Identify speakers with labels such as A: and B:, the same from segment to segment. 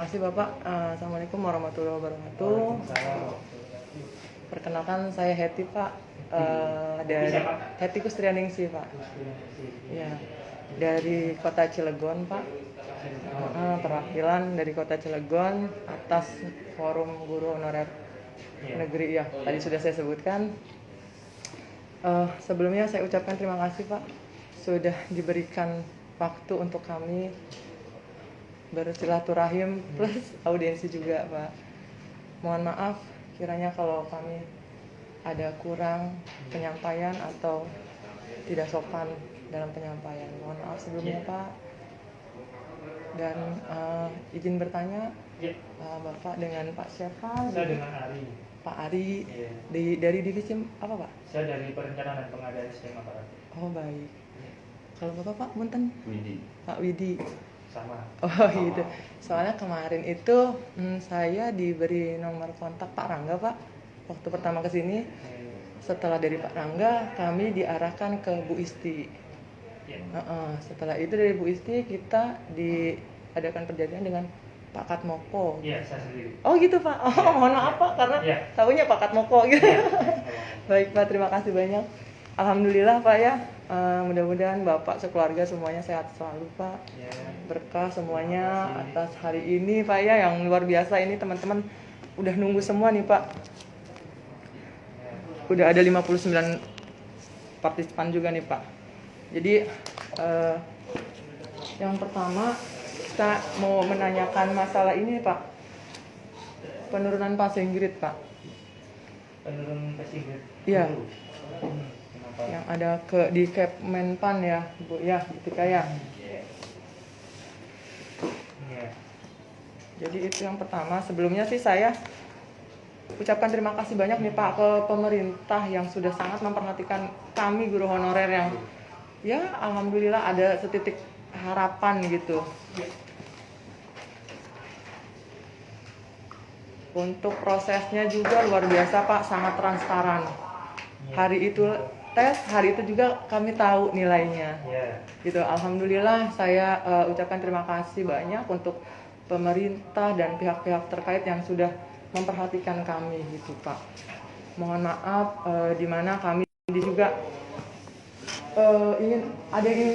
A: Terima kasih Bapak. Assalamualaikum warahmatullahi wabarakatuh. Perkenalkan saya Heti Pak. Dari Heti Kustrianingsih Pak. Ya, dari Kota Cilegon Pak. Perwakilan dari Kota Cilegon atas Forum Guru Honorer Negeri ya. Tadi sudah saya sebutkan. Sebelumnya saya ucapkan terima kasih Pak sudah diberikan waktu untuk kami bersilaturahim plus audiensi juga Pak. Mohon maaf kiranya kalau kami ada kurang penyampaian atau tidak sopan dalam penyampaian. Mohon maaf sebelumnya Pak. Dan izin bertanya, Bapak dengan Pak siapa?
B: Saya dengan Ari.
A: Pak Ari. Dari divisi apa Pak?
B: Saya dari perencanaan dan pengadaan sistem aparat.
A: Oh baik. Kalau Bapak Pak Munten?
C: Widi.
A: Pak Widi.
B: Sama.
A: Oh gitu. Soalnya kemarin itu saya diberi nomor kontak Pak Rangga Pak. Waktu pertama ke sini. Setelah dari Pak Rangga kami diarahkan ke Bu Isti. Setelah itu dari Bu Isti kita diadakan perjanjian dengan Pak Katmoko.
B: Iya, saya sendiri.
A: Oh gitu Pak. Oh ya. Mohon maaf Pak karena tahunya Pak Katmoko gitu. Ya. Baik Pak, terima kasih banyak. Alhamdulillah Pak ya. Mudah-mudahan Bapak sekeluarga semuanya sehat selalu Pak.
B: Ya.
A: Berkah semuanya atas hari ini Pak ya, yang luar biasa ini teman-teman udah nunggu semua nih Pak. Udah ada 59 partisipan juga nih Pak. Jadi yang pertama kita mau menanyakan masalah ini Pak. Penurunan passing grade Pak.
B: Penurunan passing grade.
A: Iya.
B: Kenapa?
A: Yang ada di Kepmenpan ya Bu ya, ketika ya.
B: Iya.
A: Jadi itu yang pertama. Sebelumnya sih saya ucapkan terima kasih banyak nih Pak ke pemerintah yang sudah sangat memperhatikan kami guru honorer yang ya alhamdulillah ada setitik harapan gitu. Untuk prosesnya juga luar biasa Pak, sangat transparan. Hari itu tes, hari itu juga kami tahu nilainya. Gitu. Alhamdulillah saya ucapkan terima kasih banyak untuk pemerintah dan pihak-pihak terkait yang sudah memperhatikan kami gitu Pak. Mohon maaf di mana kami juga ingin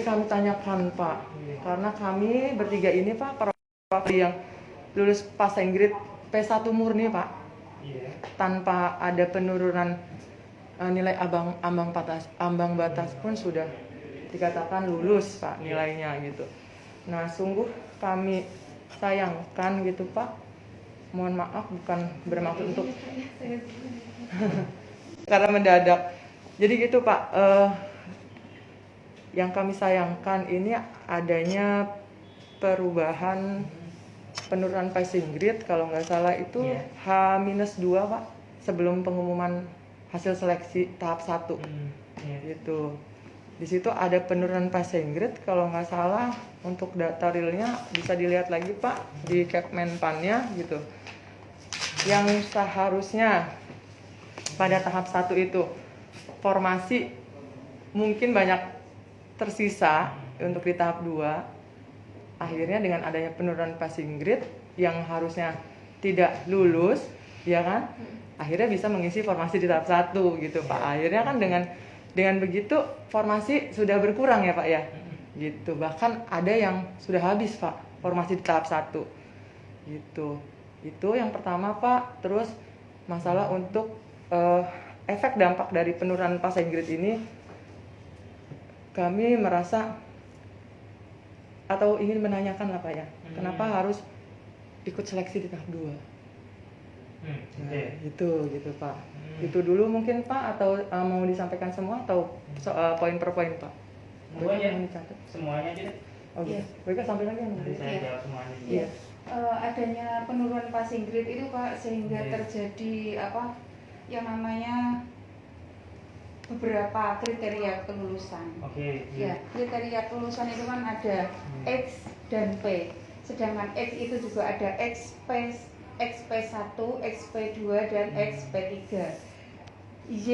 A: kami tanyakan Pak. Karena kami bertiga ini Pak perwakilan yang lulus passing grade P1 murni Pak. Tanpa ada penurunan nilai ambang batas pun sudah dikatakan lulus Pak nilainya gitu. Nah, sungguh kami sayangkan gitu Pak. Mohon maaf bukan bermaksud untuk karena mendadak. Jadi gitu Pak, yang kami sayangkan ini adanya perubahan penurunan passing grade kalau nggak salah itu H-2 Pak sebelum pengumuman hasil seleksi tahap 1 gitu. Di situ ada penurunan passing grade kalau nggak salah. Untuk data realnya bisa dilihat lagi Pak di Kepmenpan-nya gitu. Yang seharusnya pada tahap 1 itu formasi mungkin banyak tersisa untuk di tahap 2. Akhirnya dengan adanya penurunan passing grade yang harusnya tidak lulus, ya kan? Akhirnya bisa mengisi formasi di tahap 1 gitu Pak. Akhirnya kan dengan begitu formasi sudah berkurang ya Pak ya. Gitu. Bahkan ada yang sudah habis Pak formasi di tahap 1. Gitu. Itu yang pertama Pak. Terus masalah untuk efek dampak dari penurunan passing grade ini, kami merasa atau ingin menanyakan lah Pak ya, kenapa harus ikut seleksi di tahap 2? Nah, itu gitu Pak. Itu dulu mungkin Pak, atau mau disampaikan semua atau poin per poin Pak?
B: Semuanya aja deh.
A: Oke. Baiklah sampai lagi yang
B: saya jawab semuanya.
A: Iya.
D: Adanya penurunan passing grade itu Pak sehingga terjadi yang namanya beberapa kriteria kelulusan. Ya, kriteria kelulusan itu kan ada X dan P. Sedangkan X itu juga ada XP1, XP2 dan XP3. Y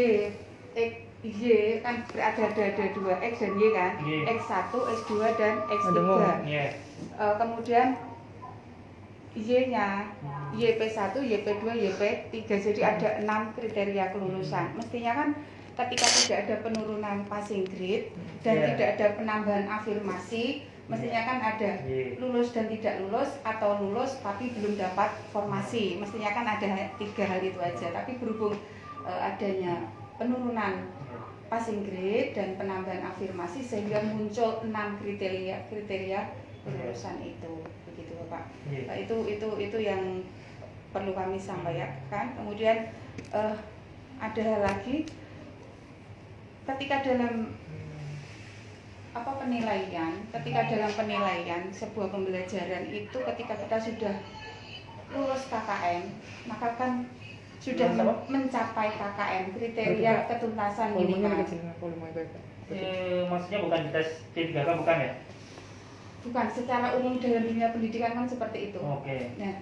D: kan ada 2 X dan Y kan.
B: Y.
D: X1, X2 dan X3.
B: Yeah.
D: Kemudian Y-nya, YP1, YP2, YP3. Jadi ada 6 kriteria kelulusan. Mestinya kan ketika tidak ada penurunan passing grade dan tidak ada penambahan afirmasi, mestinya kan ada lulus dan tidak lulus atau lulus tapi belum dapat formasi. Mestinya kan ada 3 hal itu aja. Tapi berhubung adanya penurunan passing grade dan penambahan afirmasi sehingga muncul 6 kriteria kelulusan itu. Begitu Bapak. Itu yang perlu kami sampaikan. Kemudian ada hal lagi, ketika dalam dalam penilaian sebuah pembelajaran itu, ketika kita sudah lulus KKM, maka kan sudah mencapai KKM, kriteria ketuntasan minimal.
B: Maksudnya bukan di tes P3K bukan ya?
D: Bukan, secara umum dalam dunia pendidikan kan seperti itu. Nah,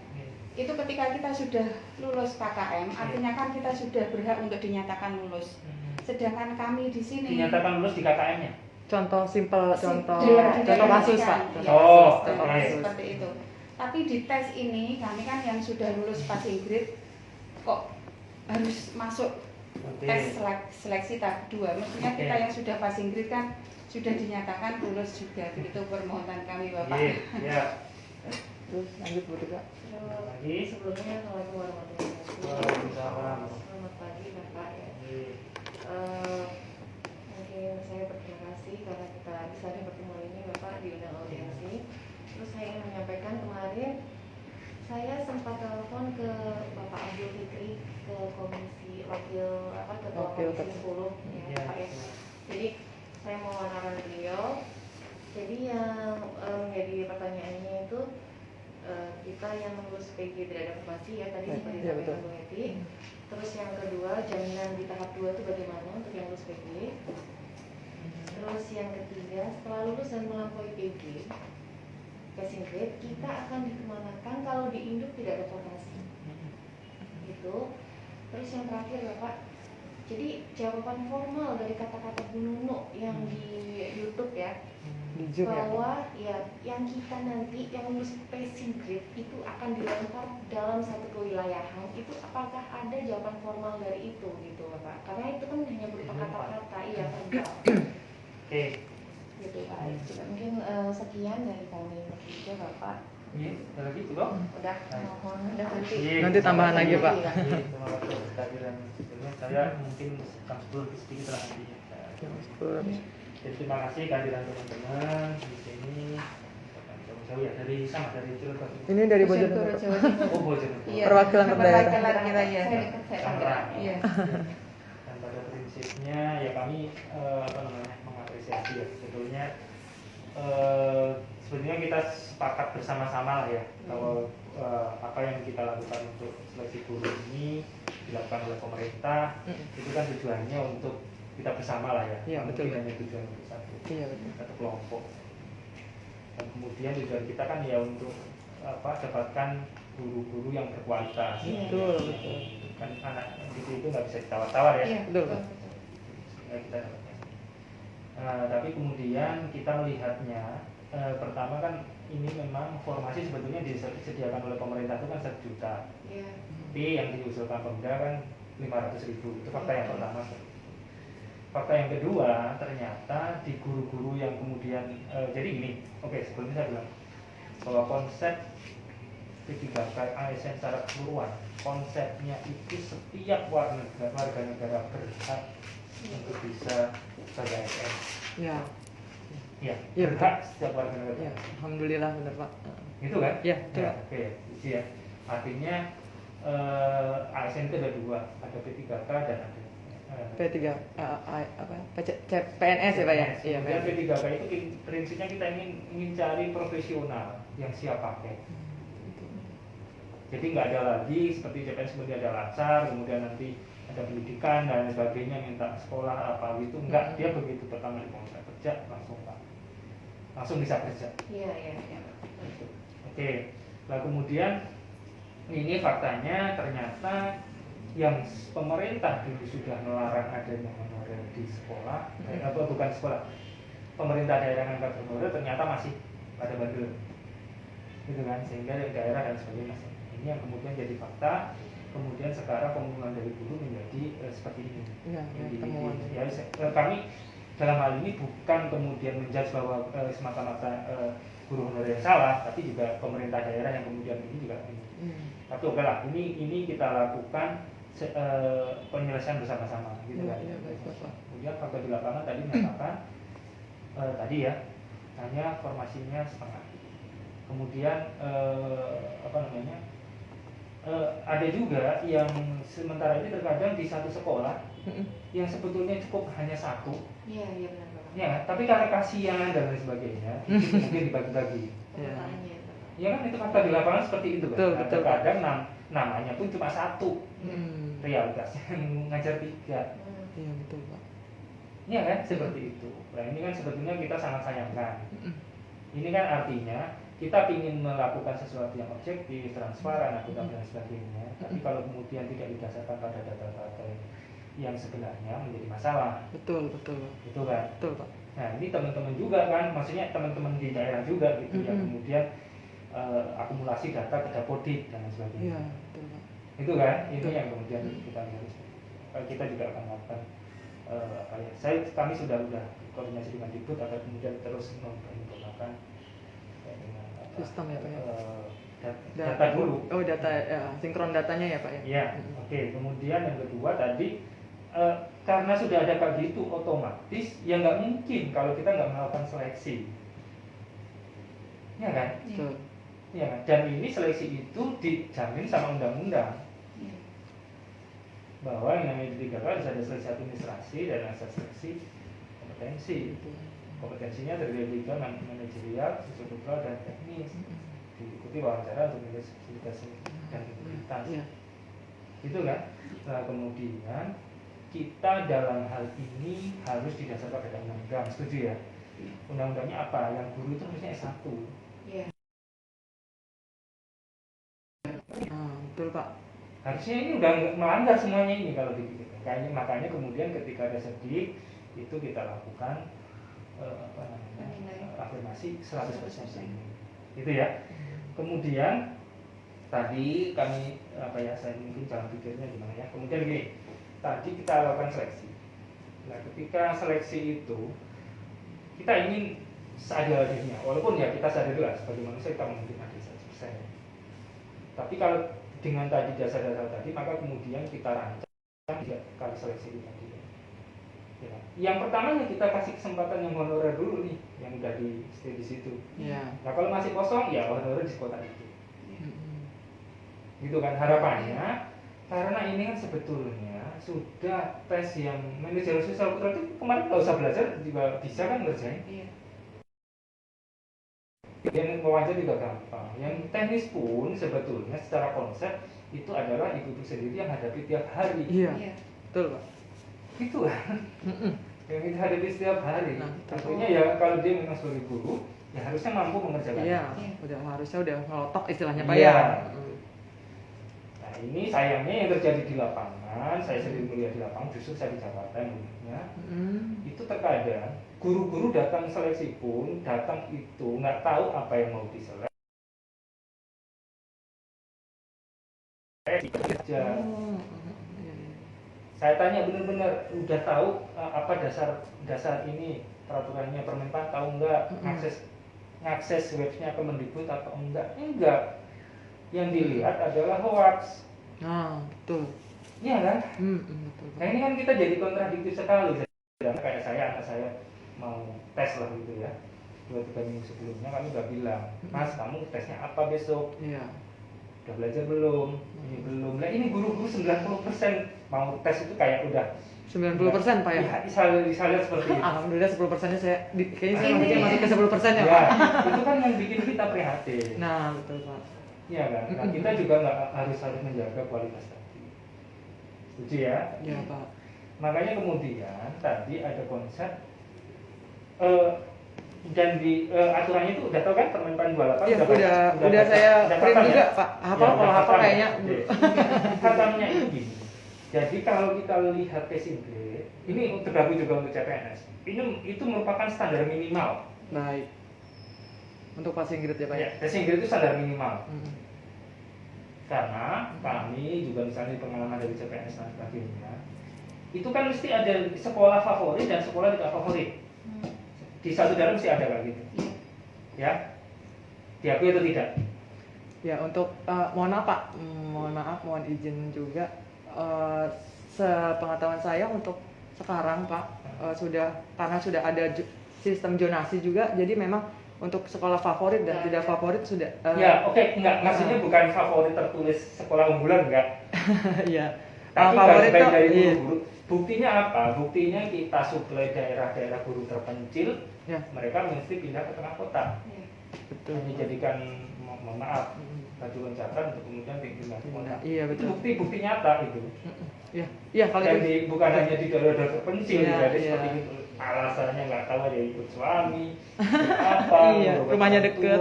D: itu ketika kita sudah lulus KKM, artinya kan kita sudah berhak untuk dinyatakan lulus. Sedangkan kami di sini
B: dinyatakan lulus di KKM-nya.
A: Contoh simpel, contoh kasus Pak.
D: Seperti itu. Tapi di tes ini kami kan yang sudah lulus passing grade kok harus masuk tes seleksi tahap 2. Mestinya kita yang sudah passing grade kan sudah dinyatakan lulus juga. Begitu permohonan kami Bapak.
A: Terus lanjut Bu Tika.
C: Sebelumnya Assalamualaikum warahmatullahi wabarakatuh. Selamat pagi Bapak ya. Mungkin saya berterima kasih karena kita bisa ada pertemuan ini Bapak diundang audiensi. Terus saya ingin menyampaikan kemarin saya sempat telepon ke Bapak Abdul Fikri ke komisi ketua komisi 10 ya Pak ya. Jadi saya mau wawancara beliau. Jadi yang menjadi pertanyaannya itu kita yang lulus PG tidak ada formasi ya tadi seperti disampaikan Bu Eti. Terus yang kedua, jaminan di tahap 2 itu bagaimana untuk yang lulus PG. Terus yang ketiga, setelah lulus dan melampaui PG passing grade, kita akan dikemanakan kalau di induk tidak ada formasi gitu. Terus yang terakhir Bapak, jadi jawaban formal dari kata-kata Bu Nuno yang di YouTube ya, bahwa ya yang kita nanti yang lulus passing grade itu akan dilempar dalam satu kewilayahan, itu apakah ada jawaban formal dari itu gitu Bapak? Karena itu kan hanya berupa kata-kata, iya verbal. Gitu Pak. Mungkin sekian dari kami bertiga Bapak.
B: Iya, lagi itu dong.
C: Udah, mohon udah
A: Nanti tambahan lagi Pak.
B: Terima kasih atas kehadiran sebelumnya. Saya mungkin sedikit lah nantinya. Jadi terima kasih kehadiran teman-teman di sini. Jauh ya dari Cilegon.
A: Ini dari Bojonegoro.
B: Oh Bojonegoro.
A: Perwakilan daerah.
D: Kita ya.
B: Iya. Dan pada prinsipnya ya kami mengapresiasi ya sebetulnya. Sebenarnya kita sepakat bersama-sama lah ya kalau apa yang kita lakukan untuk seleksi guru ini dilakukan oleh pemerintah itu kan tujuannya untuk kita bersama lah ya.
A: Iya betul.
B: Hanya tujuan untuk satu kelompok. Dan kemudian tujuan kita kan ya untuk dapatkan guru-guru yang berkualitas.
A: Betul.
B: Kan anak itu nggak bisa ditawar-tawar ya.
A: Iya, betul.
B: Kita dapatkan. Tapi kemudian kita melihatnya pertama kan ini memang formasi sebetulnya disediakan oleh pemerintah itu kan 1 juta. Tapi yang diusulkan Pemda kan 500.000. Itu fakta yang pertama. Fakta yang kedua, ternyata di guru-guru yang kemudian jadi gini, sebelumnya saya bilang bahwa konsep P3K ASN secara keseluruhan, konsepnya itu setiap warga negara berhak untuk bisa sebagai ASN. Ya, berhak setiap warga negara.
A: Ya, alhamdulillah benar Pak.
B: Gitu kan?
A: Ya, betul.
B: Ya. Artinya ASN itu ada 2, ada P3K dan ada
A: P3 PNS ya Pak ya? Iya,
B: dan P3K itu prinsipnya kita ingin cari profesional yang siap pakai. Jadi nggak ada lagi seperti CPNS kemudian ada latsar, kemudian nanti ada pendidikan dan sebagainya, minta sekolah apa gitu. Enggak, dia begitu pertama di kontrak kerja langsung bisa kerja.
C: Iya.
B: Oke. Lalu kemudian ini faktanya ternyata yang pemerintah dulu sudah melarang adanya honorer di sekolah, bukan sekolah, pemerintah daerah yang angkat honorer ternyata masih pada bandel. gitu kan, sehingga daerah dan sebagainya. Ini yang kemudian jadi fakta. Kemudian sekarang pengumuman dari guru menjadi seperti ini. Kami dalam hal ini bukan kemudian menjudge bahwa semata-mata guru honorer yang salah, tapi juga pemerintah daerah yang kemudian ini juga ini. Tapi oke lah, ini kita lakukan penyelesaian bersama-sama, gitu kan. Kemudian fakta di lapangan tadi menyatakan tadi ya, hanya formasinya setengah. Kemudian ada juga yang sementara ini terkadang di satu sekolah yang sebetulnya cukup hanya satu.
C: Iya benar Bapak.
B: Ya, tapi karena kasihan dan lain sebagainya, itu mungkin dibagi-bagi. Ya kan, itu fakta di lapangan seperti itu kan.
A: Betul,
B: terkadang namanya pun cuma satu, realitasnya ngajar 3.
A: Iya betul Pak.
B: Iya kan, seperti itu. Nah ini kan sebetulnya kita sangat sayangkan. Ini kan artinya kita ingin melakukan sesuatu yang objektif, transparan, akutabel dan sebagainya. Tapi kalau kemudian tidak didasarkan pada data-data yang sebenarnya menjadi masalah.
A: Betul.
B: Itu kan.
A: Betul Pak.
B: Nah ini teman-teman juga kan, maksudnya teman-teman di daerah juga gitu yang kemudian akumulasi data ke Dapodik dan lain sebagainya.
A: Iya betul Pak.
B: Itu kan, ini yang kemudian kita harus. Kita juga akan melakukan kami sudah koordinasi dengan Dikbud agar kemudian terus memperkenalkan
A: sistem ya Pak ya.
B: Data dulu.
A: Oh data ya, sinkron datanya ya Pak ya.
B: Iya. Oke. Kemudian yang kedua tadi karena sudah ada kayak gitu otomatis ya nggak mungkin kalau kita nggak melakukan seleksi. Ya kan?
A: Betul.
B: Ya kan? Dan ini seleksi itu dijamin sama undang-undang. Bahwa yang namanya D3K harus ada seleksi administrasi dan ada seleksi kompetensi. Kompetensinya terdiri dari 3, manajerial, sosiokultural, dan teknis. Diikuti wawancara untuk menilai subsidiasi dan integritas. Itu kan. Nah kemudian kita dalam hal ini harus didasarkan pada undang-undang. Setuju ya? Undang-undangnya apa? Yang guru itu harusnya S1.
A: Betul Pak.
B: Harusnya ini udah melanggar semuanya ini kalau dipikirkan. Makanya kemudian ketika ada sedik itu kita lakukan afirmasi 100% ini. Itu ya. Kemudian tadi kami saya mungkin cara pikirnya gimana ya. Kemudian gini, tadi kita lakukan seleksi. Nah, ketika seleksi itu kita ingin seadil-adilnya. Walaupun ya kita sadar juga sebagai manusia kita mungkin ada 100%. Tapi kalau dengan tadi dasar-dasar tadi, maka kemudian kita rancang 3 kali seleksi itu tadi. Ya. Yang pertamanya kita kasih kesempatan yang honorer dulu nih, yang udah di stay di situ. Nah kalau masih kosong, ya honorer di kota itu. Gitu kan harapannya, karena ini kan sebetulnya sudah tes yang manajer sosial kultural itu kemarin nggak usah belajar juga bisa kan ngerjain. Yang wawancara juga gampang. Yang teknis pun sebetulnya secara konsep itu adalah ibu sendiri yang hadapi tiap hari.
A: Iya. Betul Pak.
B: Itu kan. Yang kita hadapi setiap hari. Tentunya ya kalau dia memang sebagai guru, ya harusnya mampu mengerjakan.
A: Iya. Harusnya udah ngelotok istilahnya Pak
B: ya. Nah ini sayangnya yang terjadi di lapangan, saya sendiri melihat di lapangan, justru saya di Jakarta ya. Itu terkadang guru-guru datang seleksi pun datang itu nggak tahu apa yang mau diseleksi. Saya tanya benar-benar udah tahu apa dasar ini peraturannya Permenpan tahu nggak ngakses webnya Kemendikbud atau enggak? Enggak. Yang dilihat adalah hoax.
A: Betul.
B: Iya kan?
A: Betul.
B: Nah ini kan kita jadi kontradiktif sekali. Kayak anak saya mau tes lah gitu ya. 2-3 minggu sebelumnya kami udah bilang, Mas kamu tesnya apa besok?
A: Iya.
B: Udah belajar belum? Ini belum. Nah ini guru-guru 90% mau tes itu kayak udah
A: 90% Pak ya?
B: Bisa lihat seperti itu.
A: Alhamdulillah 10%-nya kayaknya saya masih ke 10% ya Pak.
B: Itu kan yang bikin kita prihatin.
A: Nah betul Pak.
B: Iya kan? Nah kita juga nggak harus menjaga kualitas tadi. Setuju ya?
A: Iya Pak.
B: Makanya kemudian tadi ada konsep dan di aturannya itu udah tahu kan Permenpan 28
A: ya, udah saya print juga ya? Pak. Hafal kalau hafal kayaknya.
B: Katanya itu gini. Jadi kalau kita lihat passing grade, ini tergabung juga untuk CPNS. Itu merupakan standar minimal.
A: Baik. Untuk passing grade ya Pak?
B: Ya, passing grade itu standar minimal. Karena kami juga misalnya pengalaman dari CPNS dan sebagainya, itu kan mesti ada sekolah favorit dan sekolah tidak favorit. Di satu daerah mesti ada kayak gitu. Ya, diakui atau tidak?
A: Ya, untuk mohon maaf Pak, mohon izin juga. Sepengetahuan saya untuk sekarang Pak, karena sudah ada sistem zonasi juga, jadi memang untuk sekolah favorit dan tidak favorit sudah.
B: Ya, enggak, maksudnya bukan favorit tertulis sekolah unggulan enggak.
A: Iya.
B: Tapi
A: favorit
B: baik
A: itu,
B: dari guru-guru. Buktinya apa? Buktinya kita suplai daerah-daerah guru terpencil, mereka mesti pindah ke tengah kota.
A: Betul.
B: Dijadikan, mohon maaf, baju loncatan untuk kemudian pindah ke kota.
A: Iya, betul.
B: Itu bukti nyata itu.
A: Iya, kalau
B: Dan
A: itu
B: bukan hanya di daerah-daerah terpencil, jadi seperti itu. Alasannya nggak tahu ada ikut suami, apa,
A: rumahnya deket,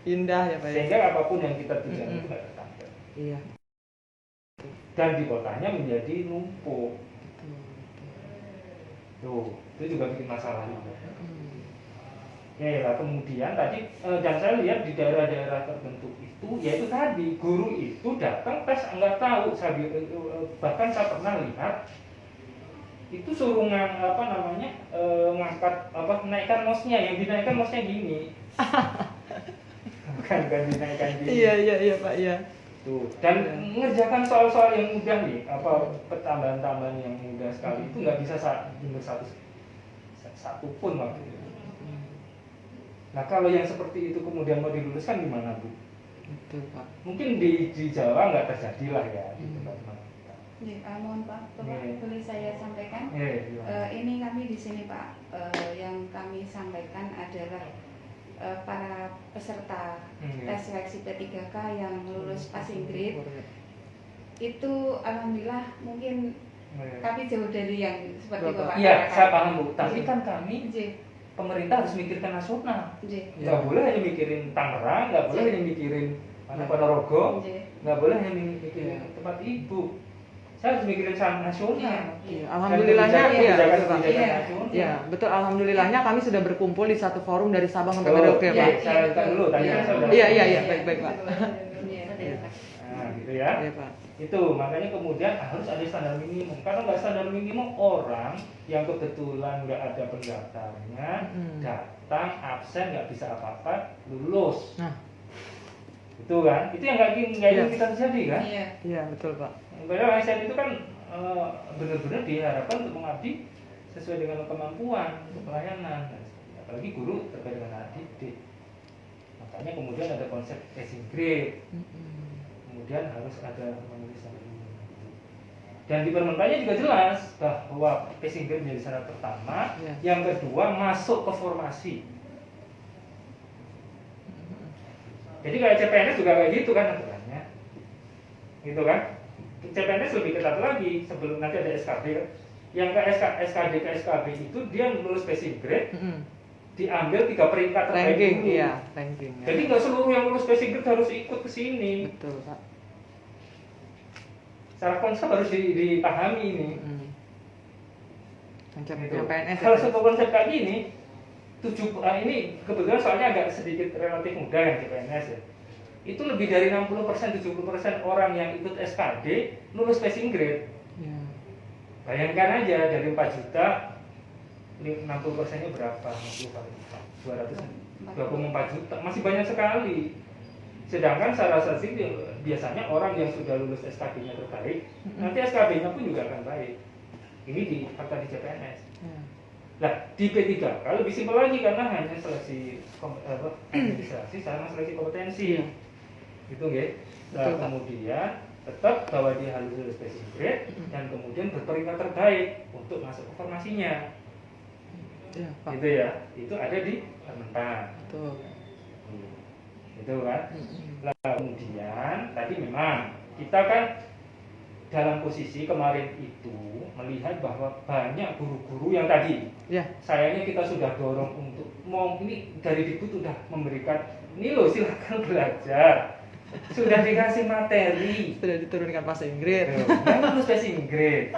A: indah ya Pak.
B: Sehingga apapun yang kita tujuan itu nggak tertangkap.
A: Iya.
B: Dan di kotanya menjadi numpuk. Tuh, itu juga bikin masalah juga. Oke, lah kemudian tadi dan saya lihat di daerah-daerah tertentu itu, yaitu tadi guru itu datang tes nggak tahu, bahkan saya pernah lihat itu suruh ngangkat naikkan mouse-nya, yang dinaikkan mouse-nya gini. bukan dinaikkan gini.
A: Iya Pak, iya.
B: Tuh, dan mengerjakan soal-soal yang mudah nih, pertambahan-tambahan yang mudah sekali itu nggak bisa jumlah satu pun waktu itu. Nah, kalau yang seperti itu kemudian mau diluluskan gimana Bu?
A: Betul Pak.
B: Mungkin di Jawa nggak terjadi lah ya di tempat-tempat.
D: Mohon Pak, boleh saya sampaikan? Ini kami di sini Pak, yang kami sampaikan adalah para peserta tes seleksi P3K yang lulus passing grade itu alhamdulillah mungkin kami jauh dari yang seperti Bapak.
B: Iya, saya paham Bu. Tapi kan kami pemerintah harus mikirkan nasional. Nggak boleh hanya mikirin Tangerang, nggak boleh hanya mikirin Ponorogo, nggak boleh hanya mikirin tempat ibu. Saya harus mikirin nasional.
A: Alhamdulillahnya
B: iya,
A: betul. Alhamdulillahnya kami sudah berkumpul di satu forum dari Sabang sampai Merauke Pak.
B: Saya dulu tanya
A: Iya, baik Pak.
B: Nah, gitu ya.
A: Iya Pak.
B: Itu makanya kemudian harus ada standar minimum. Karena nggak standar minimum, orang yang kebetulan nggak ada pendaftarnya datang absen nggak bisa apa-apa lulus. Itu kan, itu yang nggak ingin kita terjadi kan?
A: Iya betul Pak.
B: Padahal ASN itu kan benar-benar diharapkan untuk mengabdi sesuai dengan kemampuan untuk pelayanan, apalagi guru terkait dengan anak didik. Makanya kemudian ada konsep passing grade, kemudian harus ada menulis standar minimum. Dan di permentannya juga jelas bahwa passing grade menjadi syarat pertama, yang kedua masuk ke formasi. Jadi kayak CPNS juga kayak gitu kan aturannya, gitu kan? CPNS lebih ketat lagi sebelum nanti ada SKB kan? Yang ke SKD ke SKB itu dia lulus passing grade, diambil 3 peringkat terbaik dulu.
A: Ranking.
B: Jadi nggak seluruh yang lulus passing grade harus ikut ke sini.
A: Betul Pak.
B: Secara konsep harus dipahami ini.
A: Konsep
B: Gitu.
A: yang PNS.
B: Kalau satu konsep kayak gini, ini kebetulan soalnya agak sedikit relatif muda yang di PNS ya. Itu lebih dari 60%, 70% orang yang ikut SKD lulus passing grade. Bayangkan aja dari 4 juta 60%-nya berapa? 224 juta. Masih banyak sekali. Sedangkan secara statistik biasanya orang yang sudah lulus SKD-nya terbaik, nanti SKB-nya pun juga akan baik. Ini di fakta di CPNS. Nah, di P3 kalau lebih simpel lagi karena hanya seleksi administrasi sama seleksi kompetensi. Gitu nggih. Nah, kemudian tetap bahwa dia harus lulus passing grade dan kemudian berperingkat terbaik untuk masuk ke formasinya. Gitu ya. Itu ada di Permentan.
A: Betul.
B: Itu kan. Nah, kemudian tadi memang kita kan dalam posisi kemarin itu melihat bahwa banyak guru-guru yang tadi sayangnya kita sudah dorong untuk ini dari Dikbud sudah memberikan ini loh silakan belajar, sudah dikasih materi,
A: sudah diturunkan passing grade,
B: lulus passing grade.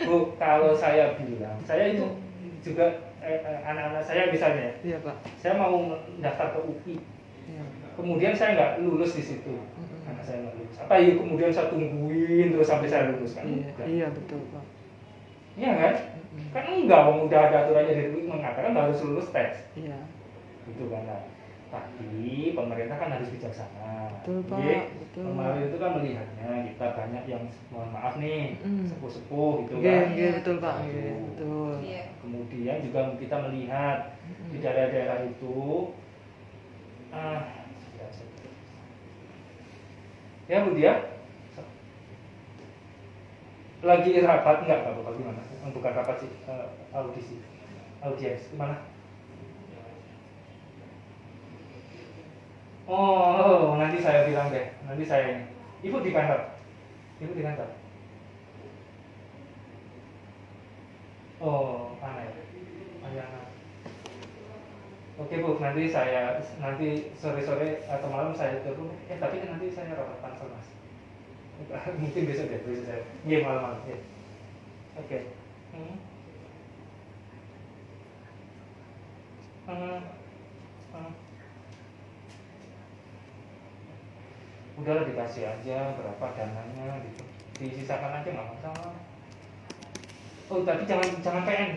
B: Bu, kalau saya bilang saya itu juga anak-anak saya misalnya,
A: Iya Pak.
B: saya mau daftar ke UI,
A: Iya.
B: kemudian saya nggak lulus di situ, anak saya nggak lulus. Apa ya kemudian saya tungguin terus sampai saya lulus kan?
A: Iya betul Pak.
B: Iya kan? Kan enggak, udah ada aturannya dari UI mengatakan harus lulus tes.
A: Iya.
B: Gitu kan. Nah, tapi pemerintah kan harus bijaksana.
A: Betul Pak.
B: Jadi,
A: Betul.
B: kemarin itu kan melihatnya kita banyak yang mohon maaf nih sepuh-sepuh gitu
A: Iya,
B: kan.
A: iya betul Pak. Iya betul.
D: Iya.
B: Kemudian juga kita melihat di daerah-daerah itu ya Bu Dia lagi rapat enggak Pak gimana? Bukan rapat sih, audiens gimana? Oh, nanti saya bilang deh, nanti saya ini. Ibu di kantor. Oh, aneh. Oke Bu, nanti sore-sore atau malam saya turun. Tapi nanti saya rapat pansel Mas. Mungkin besok saya. Iya malam-malam. Ya. Oke. Udahlah dikasih aja berapa dananya gitu, disisakan aja nggak masalah. Oh tapi jangan PN.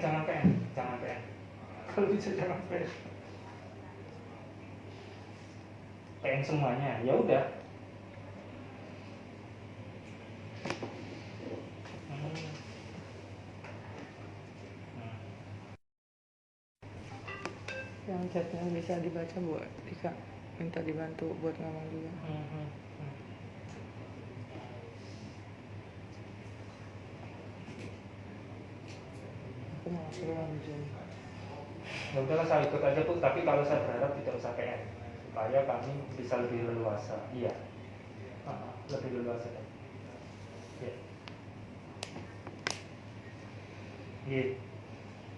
B: Kalau bisa jangan PN semuanya, ya udah.
A: Yang chatnya bisa dibaca buat Dika, minta dibantu buat ngomong juga. Aku mau keluar Zoom.
B: Ya udahlah saya ikut aja Bu, tapi kalau saya berharap tidak usah PN supaya kami bisa lebih leluasa. Iya, lebih leluasa.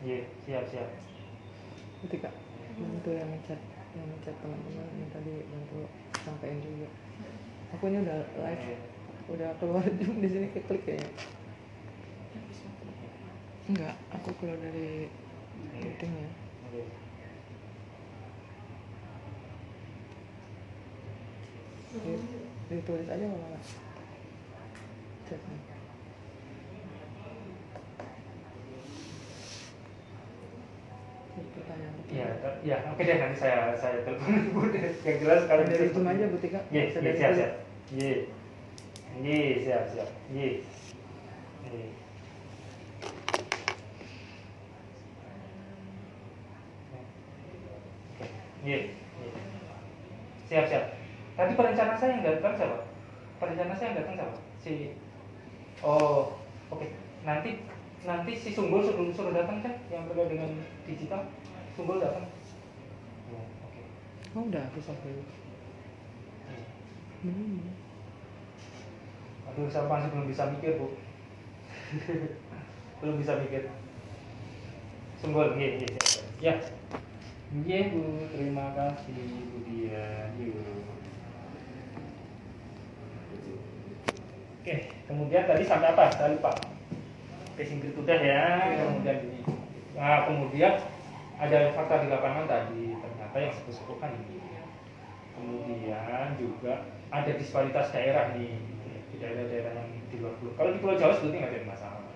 B: Iya, siap.
A: Ketika bantu yang ngechat teman-teman yang tadi bantu sampein juga. Aku ini udah live, udah keluar Zoom di sini klik kayaknya. Enggak, aku keluar dari meetingnya. Ditulis aja kalau nggak chatnya.
B: Ya, oke deh nanti saya telepon Bu deh. Yang jelas kalau
A: dari Zoom aja Bu Tika.
B: Iya, siap. Iya, siap. Iya. Iya. Siap. Tadi perencana saya yang datang siapa? Oh, oke. Nanti si Sunggul suruh datang kan yang berkaitan dengan digital. Sunggul datang. Oke.
A: Oh, udah aku sampai.
B: Aduh, saya masih belum bisa mikir Bu. Belum bisa mikir. Sunggul, iya. Ya. Iya Bu, terima kasih Bu Dia. Oke, kemudian tadi sampai apa? Saya lupa. Passing grade udah ya. Kemudian ini. Nah, kemudian ada fakta di lapangan tadi, ternyata yang sepuh-sepuh kan ini. Kemudian juga ada disparitas daerah nih, di daerah-daerah yang di luar pulau. Kalau di Pulau Jawa sebetulnya nggak ada masalah.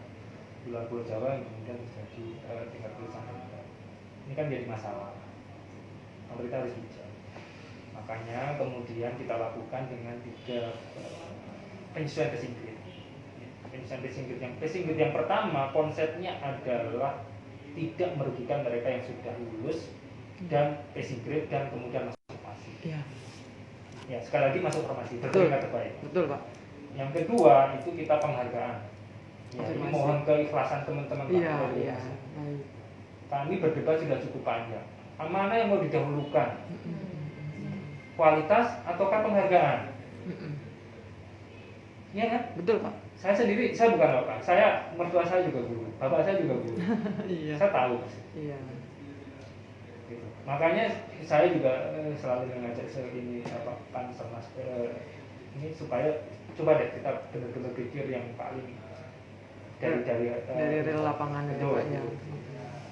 B: Di luar Pulau Jawa yang kemudian terjadi tingkat kelulusan ini kan jadi masalah. Pemerintah harus bijak. Makanya kemudian kita lakukan dengan 3 penyesuaian passing grade. Passing grade yang pertama konsepnya adalah tidak merugikan mereka yang sudah lulus dan passing grade dan kemudian masuk formasi.
A: Iya.
B: Ya, sekali lagi masuk formasi.
A: Betul.
B: Terbaik.
A: Betul Pak.
B: Yang kedua itu kita penghargaan. Ya, ini mohon keikhlasan teman-teman Pak.
A: Iya.
B: Kami berdebat sudah cukup panjang. Mana yang mau didahulukan? Kualitas ataukah penghargaan? Iya kan?
A: Betul Pak.
B: Saya sendiri, saya bukan bapak. Mertua saya juga guru. Bapak saya juga guru.
A: Iya.
B: Saya tahu.
A: Iya.
B: Gitu. Makanya saya juga selalu mengajak ini Panselmas ini supaya coba deh kita benar-benar pikir yang paling dari
A: real lapangan itu Pak ya.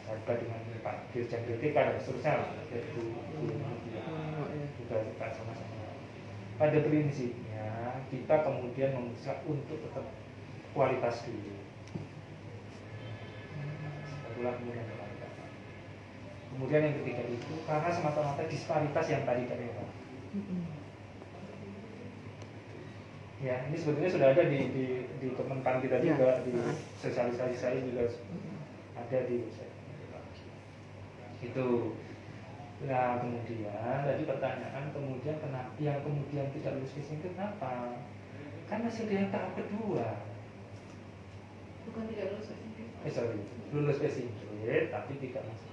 B: harga dengan Pak Dirjen BPK dan seterusnya itu juga kita sama-sama. Pada prinsipnya kita kemudian memutuskan untuk tetap kualitas dulu. Kemudian yang ketiga itu karena semata-mata disparitas yang tadi Pak. Ya, ini sebetulnya sudah ada di Kemenpan kita juga, di sosialisasi saya juga ada di website. Itu. Nah, kemudian tadi pertanyaan kemudian kenapa yang kemudian tidak lulus passing grade kenapa? Kan masih ada yang tahap kedua.
C: Bukan tidak lulus passing grade.
B: Lulus passing grade tapi tidak masuk.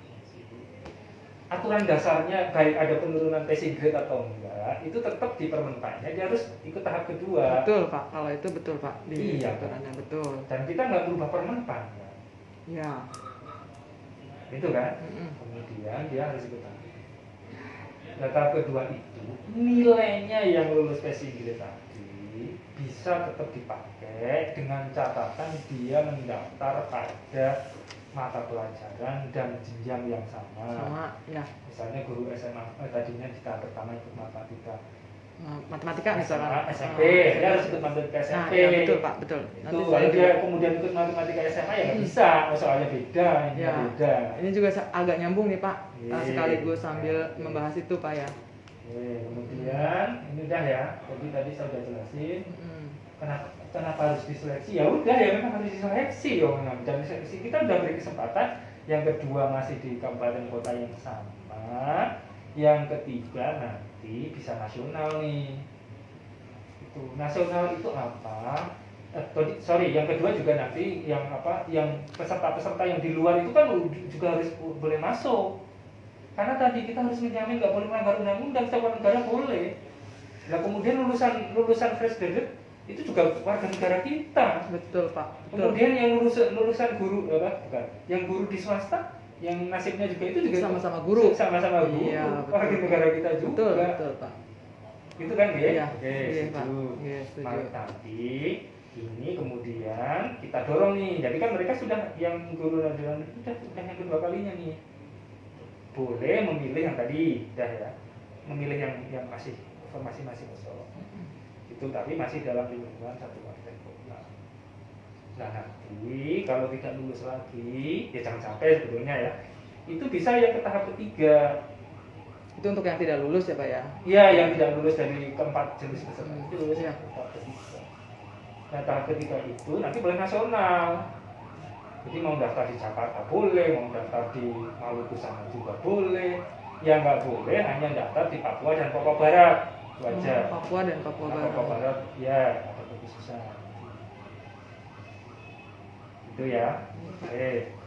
B: Aturan dasarnya baik ada penurunan passing grade atau enggak, itu tetap di Permenpannya dia harus ikut tahap kedua.
A: Betul Pak, kalau itu betul Pak.
B: Iya,
A: aturannya betul.
B: Dan kita nggak berubah Permenpan.
A: Ya.
B: Itu kan. Kemudian dia harus ikut tahap. Nah, tahap kedua itu nilainya yang lulus passing grade tadi bisa tetap dipakai dengan catatan dia mendaftar pada mata pelajaran dan jenjang yang sama,
A: ya.
B: Misalnya guru SMA tadinya di tahap pertama ikut
A: matematika misalnya
B: SMP, dia harus ikut matematika SMP.
A: Ya, betul Pak, betul.
B: Itu kalau dia kemudian ikut matematika SMA ya nggak bisa, soalnya beda, beda.
A: Ini juga agak nyambung nih Pak, sekaligus sambil membahas itu Pak ya.
B: Kemudian ini udah ya, jadi tadi saya sudah jelasin. Kenapa harus diseleksi? Ya udah ya memang harus diseleksi dan diseleksi kita udah beri kesempatan. Yang kedua masih di kabupaten kota yang sama. Yang ketiga nanti bisa nasional nih. Itu nasional itu apa? Yang kedua juga nanti yang apa? Yang peserta-peserta yang di luar itu kan juga harus boleh masuk. Karena tadi kita harus menjamin nggak boleh melanggar undang-undang, setiap negara boleh. Nah kemudian lulusan fresh graduate itu juga warga negara kita.
A: Betul Pak.
B: Betul. Kemudian yang lulusan guru yang guru di swasta, yang nasibnya juga itu juga
A: sama-sama guru.
B: Sama-sama guru.
A: Iya,
B: warga negara kita juga.
A: Betul Pak.
B: Itu kan ya?
A: Iya.
B: Oke, setuju.
A: Iya, setuju.
B: Maka nanti ini kemudian kita dorong nih. Jadi kan mereka sudah yang guru dan sudah yang kedua kalinya nih. Boleh memilih yang tadi, dah ya. Memilih yang masih formasi masih Solo. Itu tapi masih dalam lingkungan satu kabupaten kota. Nah nanti kalau tidak lulus lagi, ya jangan sampai sebetulnya ya, itu bisa yang ke tahap ketiga.
A: Itu untuk yang tidak lulus ya Pak ya?
B: Iya, yang tidak lulus dari keempat jenis peserta itu lulus
A: ya.
B: Tahap ketiga. Nah tahap ketiga itu nanti boleh nasional. Jadi mau daftar di Jakarta boleh, mau daftar di Maluku sana juga boleh. Yang nggak boleh hanya daftar di Papua dan Papua Barat. Wajar.
A: Papua dan Papua Barat.
B: Papua Barat ya ada kekhususan. Itu ya.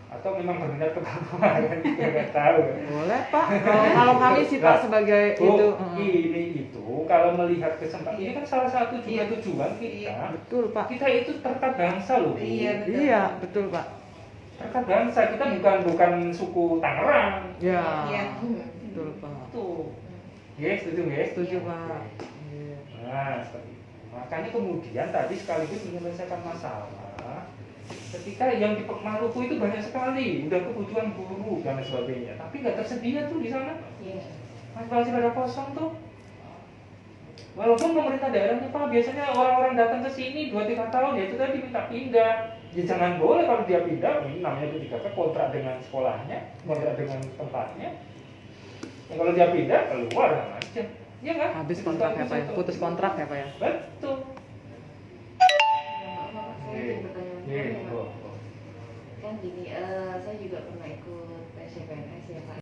B: Atau memang berminat ke Papua kan nggak tahu.
A: Boleh Pak. Kalau kami sih Pak sebagai itu.
B: Ini itu kalau melihat kesempatan ini kan salah satu juga tujuan kita.
A: Betul Pak.
B: Kita itu terkat bangsa loh.
A: Iya betul Pak.
B: Terkat bangsa kita bukan suku Tangerang.
A: Ya. Betul Pak.
B: Tuh. Yes, setuju guys?
A: Setuju Pak.
B: Nah, seperti itu. Makanya kemudian tadi sekaligus menyelesaikan masalah ketika yang di Maluku itu banyak sekali, udah kebutuhan guru dan sebagainya, tapi nggak tersedia tuh di sana. Masih pada kosong tuh. Walaupun pemerintah daerahnya Pak, biasanya orang-orang datang ke sini 2-3 tahun ya itu tadi minta pindah. Ya jangan boleh kalau dia pindah, ini namanya P3K kontrak dengan sekolahnya, kontrak dengan tempatnya. Ya, kalau dia pindah keluar aja, ya kan?
A: Habis kontrak ya Pak ya, putus kontrak ya Pak ya.
B: Betul.
C: Kan gini, saya juga pernah ikut tes CPNS ya Pak.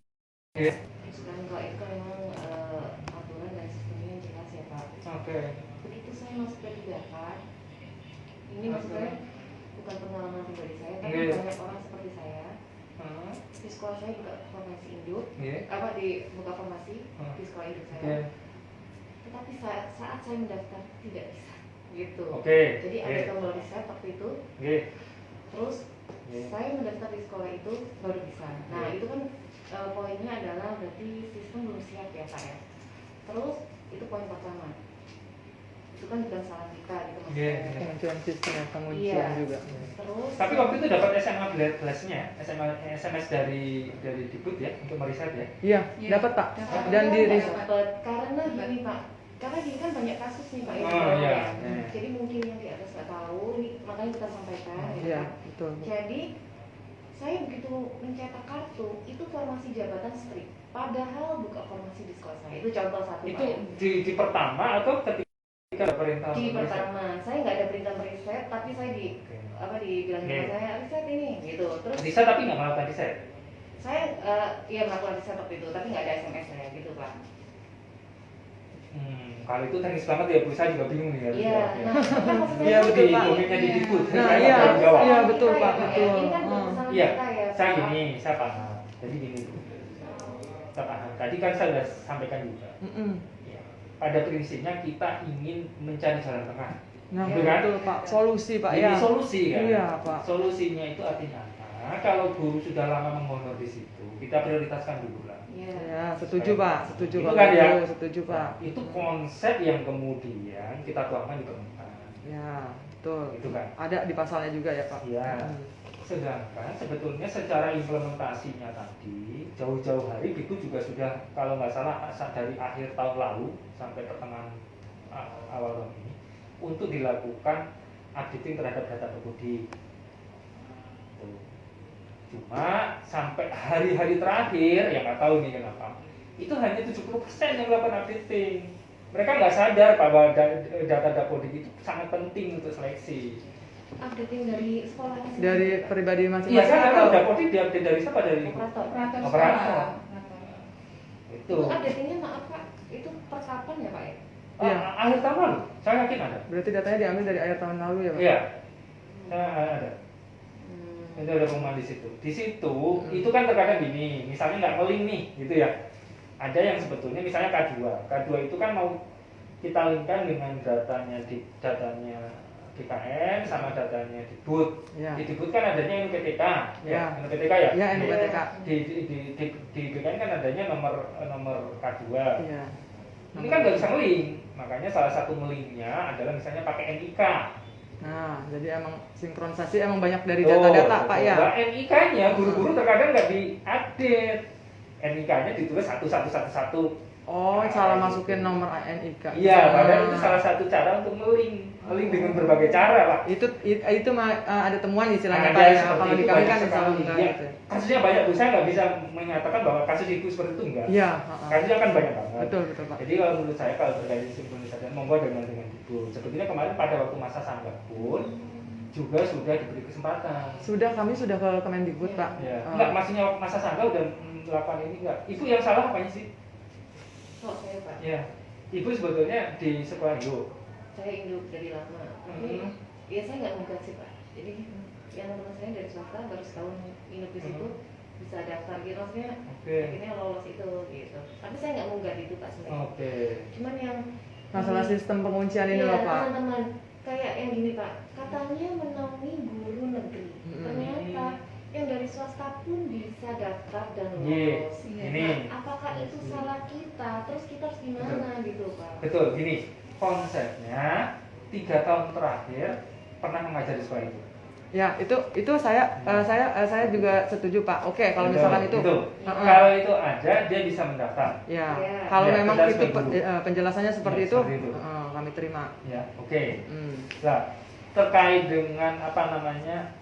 C: Terus kan kalau itu kan memang aturan dan sistemnya jelas ya Pak. Begitu saya masuk P3K, ini maksudnya bukan pengalaman pribadi saya, tapi banyak orang seperti saya. Di sekolah saya juga formasi induk, buka formasi di sekolah induk saya. Tetapi saat saya mendaftar tidak bisa, gitu. Jadi ada tombol riset waktu itu. Terus saya mendaftar di sekolah itu baru bisa. Nah itu kan poinnya adalah berarti sistem belum siap ya Pak ya. Terus itu poin pertama. itu kan bukan salah kita gitu
B: maksudnya.
A: Penguncian sistem, penguncian juga.
C: Terus
B: tapi waktu itu dapat SMA blast-nya, SMS dari Dikbud ya untuk meriset ya.
A: Iya, dapat Pak. Dan di
C: dapat karena gini Pak, karena gini kan banyak kasus nih Pak jadi mungkin yang di atas nggak tahu nih, makanya kita sampaikan
A: iya betul.
C: Jadi saya begitu mencetak kartu itu formasi jabatan strik, padahal buka formasi di sekolah saya. Itu contoh satu
B: itu
C: Pak.
B: di pertama atau ketika ada perintah
C: di pertama saya nggak ada perintah meriset, tapi saya dibilang sama saya riset ini gitu. Terus
B: riset tapi nggak melakukan riset.
C: Saya melakukan riset waktu itu, tapi nggak ada SMS saya gitu Pak.
B: Kalau itu teknis banget ya, perusahaan juga bingung nih ya.
A: Iya betul Pak.
B: Komitnya di Dikbud.
A: Nah iya betul Pak, betul.
B: Iya, saya gini, saya paham. Jadi gini, saya paham. Tadi kan saya sudah sampaikan juga. Ya, pada prinsipnya kita ingin mencari jalan tengah.
A: Nah betul Pak, solusi Pak ya.
B: Ini solusi kan?
A: Iya Pak.
B: Solusinya itu artinya apa? Kalau guru sudah lama menghonor di situ, kita prioritaskan dulu lah.
A: Ya, setuju Pak, setuju
B: itu
A: Pak.
B: Kan ya?
A: Setuju Pak.
B: Itu konsep yang kemudian kita tuangkan di permukaan.
A: Ya, betul.
B: Itu kan.
A: Ada di pasalnya juga ya Pak.
B: Iya. Sedangkan sebetulnya secara implementasinya tadi jauh-jauh hari itu juga sudah kalau nggak salah dari akhir tahun lalu sampai pertengahan awal tahun ini untuk dilakukan updating terhadap data berkudik. Cuma sampai hari-hari terakhir, yang nggak tahu nih kenapa, itu hanya 70% yang melakukan updating. Mereka nggak sadar bahwa data Dapodik itu sangat penting untuk seleksi.
C: Updating dari sekolah
A: dari pribadi masing-masing.
B: Iya kan, karena Dapodik diupdate dari siapa? Dari operator. Itu
C: updatingnya maaf Pak, itu per kapan ya Pak ya?
A: Iya.
B: Akhir tahun lalu, saya yakin ada.
A: Berarti datanya diambil dari akhir tahun lalu ya Pak?
B: Iya, saya ada. Itu ada pengumuman di situ. Di situ itu kan terkadang gini, misalnya nggak nge-link nih, gitu ya. Ada yang sebetulnya misalnya K2 itu kan mau kita linkkan dengan datanya DKN sama datanya Dikbud.
A: Ya.
B: Di Dikbud kan adanya NUPTK,
A: ya.
B: NUPTK ya.
A: Ya NUPTK.
B: Di BKN kan adanya nomor K2.
A: Ya.
B: Ini kan nggak bisa nge-link, makanya salah satu nge-linknya adalah misalnya pakai NIK.
A: Nah, jadi emang sinkronisasi emang banyak dari data-data Pak ya.
B: Nah, NIK-nya guru-guru terkadang nggak diupdate. NIK-nya ditulis satu.
A: Oh, salah masukin nomor NIK.
B: Iya, padahal itu salah satu cara untuk nge-link dengan berbagai cara, Pak.
A: Itu ada temuan istilahnya Pak ya. Kalau di kami kan salah enggak gitu.
B: Kasusnya banyak, Bu. Saya nggak bisa menyatakan bahwa kasus itu seperti itu enggak.
A: Iya,
B: kasusnya kan banyak banget.
A: Betul Pak.
B: Jadi kalau menurut saya kalau terkait sinkronisasi monggo dengan Dikbud. Sebetulnya kemarin pada waktu masa sanggah pun juga sudah diberi kesempatan.
A: Kami sudah ke Kemendikbud Pak.
B: Ya. Enggak, maksudnya masa sanggah udah melakukan ini enggak? Ibu yang salah apanya sih?
C: Saya Pak.
B: Ya. Ibu sebetulnya di sekolah Indo.
C: Saya Indo dari lama. Tapi ya saya nggak mungkin sih Pak. Jadi yang teman saya dari swasta baru setahun nginep di situ bisa daftar gitu, maksudnya akhirnya lolos itu gitu. Tapi saya nggak munggah itu Pak sebenarnya. Cuman yang
A: masalah sistem penguncian ini loh Pak.
C: Teman-teman kayak yang gini Pak, katanya menaungi guru negeri. Ternyata yang dari swasta pun bisa daftar dan lolos. Nah, apakah itu salah kita? Terus kita harus gimana gitu Pak?
B: Betul, gini konsepnya 3 tahun terakhir pernah mengajar di sekolah itu.
A: Ya, itu saya juga setuju Pak. Oke, kalau misalkan itu.
B: Kalau itu ada, dia bisa mendaftar.
A: Ya, kalau memang itu penjelasannya seperti itu, kami terima.
B: Ya, oke. Nah, terkait dengan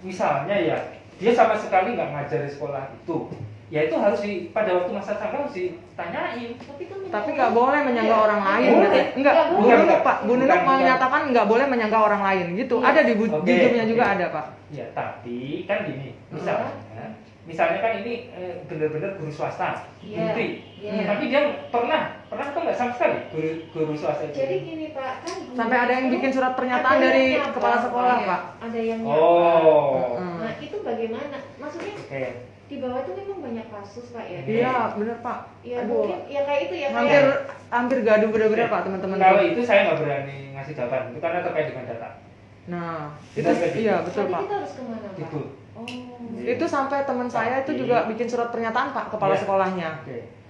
B: misalnya ya, dia sama sekali nggak ngajar di sekolah itu. Ya itu harus pada waktu masa sanggah harus ditanyain.
A: Tapi nggak boleh menyangka orang lain. Enggak, Bu Nunuk menyatakan nggak boleh menyangka orang lain gitu. Ada di judulnya juga ada Pak.
B: Ya, tapi kan gini, misalnya kan ini benar-benar guru swasta, menteri. Tapi dia pernah atau nggak sama sekali guru swasta itu.
C: Jadi gini Pak, kan
A: sampai ada yang bikin surat pernyataan dari kepala sekolah Pak.
C: Ada yang Nah itu bagaimana? Maksudnya di bawah itu memang banyak kasus Pak ya?
A: Iya benar Pak.
C: Ya mungkin ya kayak itu ya.
A: Hampir gaduh bener-bener Pak teman-teman.
B: Kalau itu saya nggak berani ngasih jawaban, itu karena terkait dengan data.
A: Nah, itu iya betul Pak.
C: Kita harus kemana Pak?
B: Itu.
A: Itu sampai teman saya itu juga bikin surat pernyataan Pak kepala sekolahnya.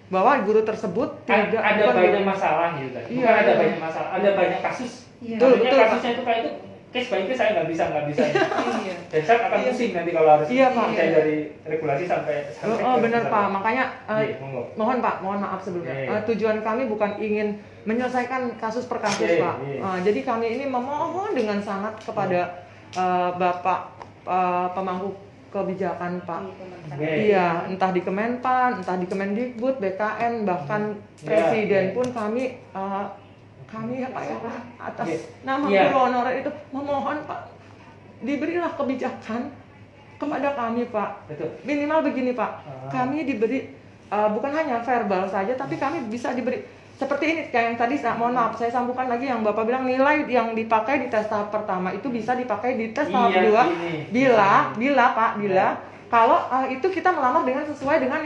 A: Bahwa guru tersebut
B: ada banyak masalah gitu tadi. Bukan ada banyak masalah, ada banyak kasus
D: Iya.
B: Maksudnya kasusnya itu kayak itu case by case saya nggak bisa.
D: Iya.
B: Dan saya akan pusing nanti kalau harus
A: Pak.
B: dari regulasi sampai
A: benar Pak. Makanya mohon maaf sebelumnya.
B: Iya.
A: Tujuan kami bukan ingin menyelesaikan kasus per kasus Pak. Jadi kami ini memohon dengan sangat kepada Bapak pemangku kebijakan Pak. Iya, entah di Kemenpan, entah di Kemendikbud, BKN, bahkan Presiden pun kami ya Pak ya, atas nama guru honorer itu memohon Pak, diberilah kebijakan kepada kami Pak.
B: Betul.
A: Minimal begini Pak, kami diberi bukan hanya verbal saja, tapi kami bisa diberi seperti ini kayak yang tadi. Mohon maaf, saya sambungkan lagi yang Bapak bilang, nilai yang dipakai di tes tahap pertama itu bisa dipakai di tes tahap kedua bila kalau itu kita melamar dengan sesuai dengan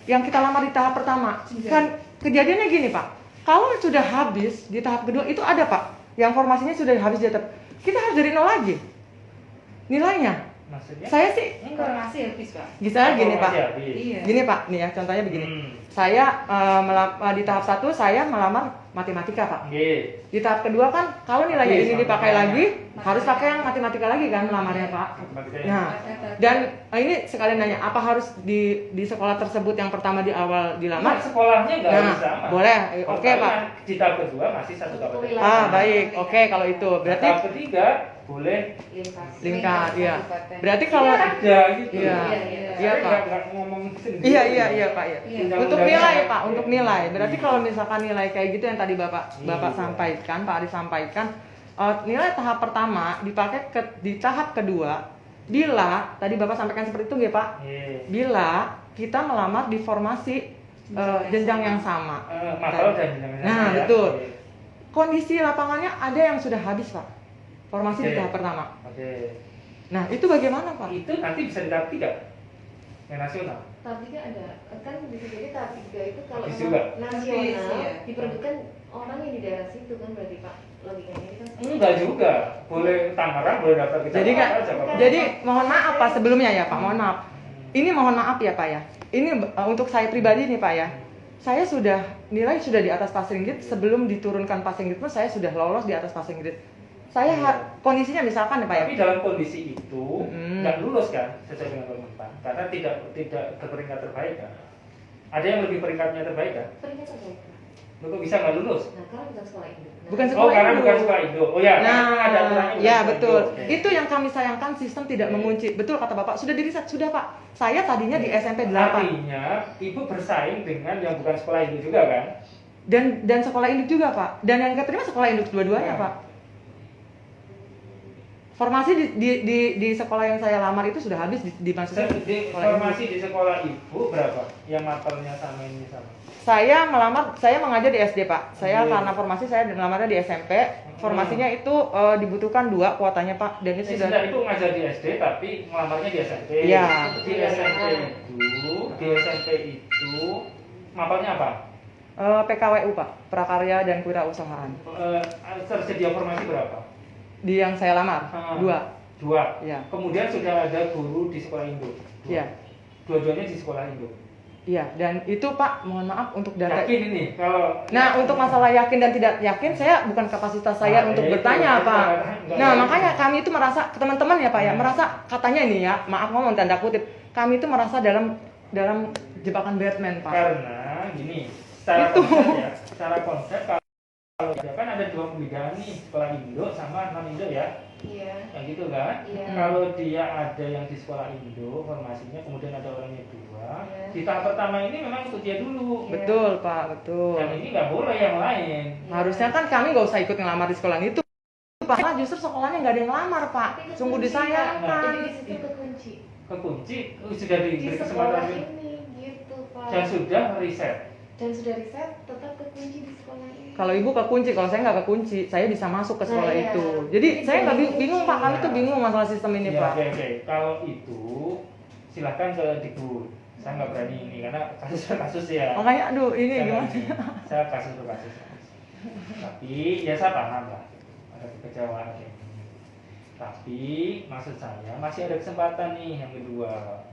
A: yang kita lamar di tahap pertama. Kan kejadiannya gini Pak, kalau sudah habis di tahap kedua itu ada Pak, yang formasinya sudah habis di tahap, kita harus dari nol lagi nilainya.
B: Maksudnya?
A: Saya sih
D: informasi habis Pak.
A: bisa gini Pak.
D: Iya.
A: Gini Pak, nih ya contohnya begini. Saya di tahap 1 saya melamar matematika Pak. Di tahap kedua kan kalau nilainya ini dipakai lagi, harus pakai yang matematika lagi kan melamarnya Pak. Nah, dan ini sekalian nanya, apa harus di sekolah tersebut yang pertama di awal dilamar?
B: Sekolahnya nggak harus sama.
A: Boleh, oke Pak.
B: Di tahap kedua masih satu kabupaten.
A: Baik, oke kalau itu. Berarti
B: tahap ketiga boleh
A: lingkar, iya. Berarti kalau
B: gitu.
A: Iya Pak.
B: Nggak ngomong sendiri.
A: Iya Pak ya. Untuk nilai Pak, untuk nilai. Berarti kalau misalkan nilai kayak gitu yang tadi Bapak sampaikan, Pak Ari sampaikan, nilai tahap pertama dipakai di tahap kedua bila tadi Bapak sampaikan seperti itu nggih Pak? Bila kita melamar di formasi jenjang yang sama. Nah, betul. Kondisi lapangannya ada yang sudah habis Pak. Formasi di tahap pertama. Nah, itu bagaimana Pak?
B: Itu nanti bisa di tahap 3. Yang nasional.
C: Tahap 3 ada. Kan bisa jadi tahap 3 itu kalau nasional diperlukan orang yang di daerah situ kan berarti Pak. Logikanya itu kan.
B: Enggak juga. Boleh Tangerang, boleh daftar ke Jakarta.
A: Jadi mohon maaf Pak sebelumnya ya Pak, mohon maaf. Ini mohon maaf ya Pak ya. Ini untuk saya pribadi nih Pak ya. Saya nilai sudah di atas passing grade, sebelum diturunkan passing grade pun saya sudah lolos di atas passing grade. Saya kondisinya misalkan ya Pak ya.
B: Tapi dalam kondisi itu nggak lulus kan sesuai dengan Kemenpan, karena tidak ke peringkat terbaik kan. Ada yang lebih peringkatnya terbaik kan?
C: Peringkat terbaik.
B: Kok bisa nggak lulus?
C: Nah, karena bukan sekolah Indo.
A: Bukan sekolah
B: karena
A: Indo.
B: bukan sekolah Indo. Oh ya,
A: nah,
B: ada aturannya.
A: Ya betul. Itu yang kami sayangkan, sistem tidak mengunci. Betul kata Bapak. Sudah diriset, sudah Pak. Saya tadinya di SMP 8.
B: Artinya Ibu bersaing dengan yang bukan sekolah Indo juga kan?
A: Dan sekolah Indo juga Pak. Dan yang keterima sekolah Indo dua-duanya Pak. Formasi di sekolah yang saya lamar itu sudah habis dimasukin
B: formasi di sekolah Ibu berapa? Yang mapelnya sama ini sama?
A: Saya mengajar di SD Pak. Saya karena formasi saya melamarnya di SMP. Formasinya itu dibutuhkan 2 kuotanya Pak. Dan itu sudah.
B: Itu ngajar di SD tapi ngelamarnya di SMP.
A: Iya.
B: Di SMP itu mapelnya apa?
A: PKWU Pak, Prakarya dan Kewirausahaan.
B: Tersedia formasi berapa?
A: Di yang saya lamar 2.
B: Ya. Kemudian sudah ada guru di sekolah Indo.
A: Iya.
B: Dua-duanya di sekolah Indo.
A: Iya, dan itu Pak, mohon maaf untuk data.
B: Yakin ini kalau.
A: Nah, untuk masalah yakin dan tidak yakin, saya bukan kapasitas saya untuk bertanya Pak. Nah, makanya kami itu merasa, teman-teman ya Pak ya, merasa katanya ini ya, maaf ngomong tanda kutip, kami itu merasa dalam jebakan Batman Pak.
B: Karena gini, secara konsep kalau kan ada 2 pembedaan nih, sekolah Indo sama non Indo ya.
C: Iya.
B: Yang gitu kan?
C: Iya.
B: Kalau dia ada yang di sekolah Indo formasinya, kemudian ada orangnya 2. Di tahap pertama ini memang ikut dia dulu.
A: Betul Pak, betul.
B: Dan ini nggak boleh yang lain.
A: Harusnya kan kami nggak usah ikut ngelamar di sekolah itu Pak. Justru sekolahnya nggak ada yang ngelamar Pak. Sungguh disayangkan.
C: Jadi di situ kekunci.
B: Sudah diberi kesempatan
C: ini gitu Pak.
B: dan sudah riset
C: tetap kekunci di sekolah ini.
A: Kalau Ibu kekunci, kalau saya nggak kekunci, saya bisa masuk ke sekolah
C: iya.
A: itu. Jadi saya nggak bingung Pak, kami tuh bingung masalah sistem ini
B: ya,
A: Pak.
B: Oke. Kalau itu silahkan ke Dikbud. Saya nggak berani ini karena kasus ya.
A: Makanya aduh ini gimana?
B: Saya kasus. Tapi ya saya paham lah ada kekecewaan kayak gini. Tapi maksud saya masih ada kesempatan nih yang kedua.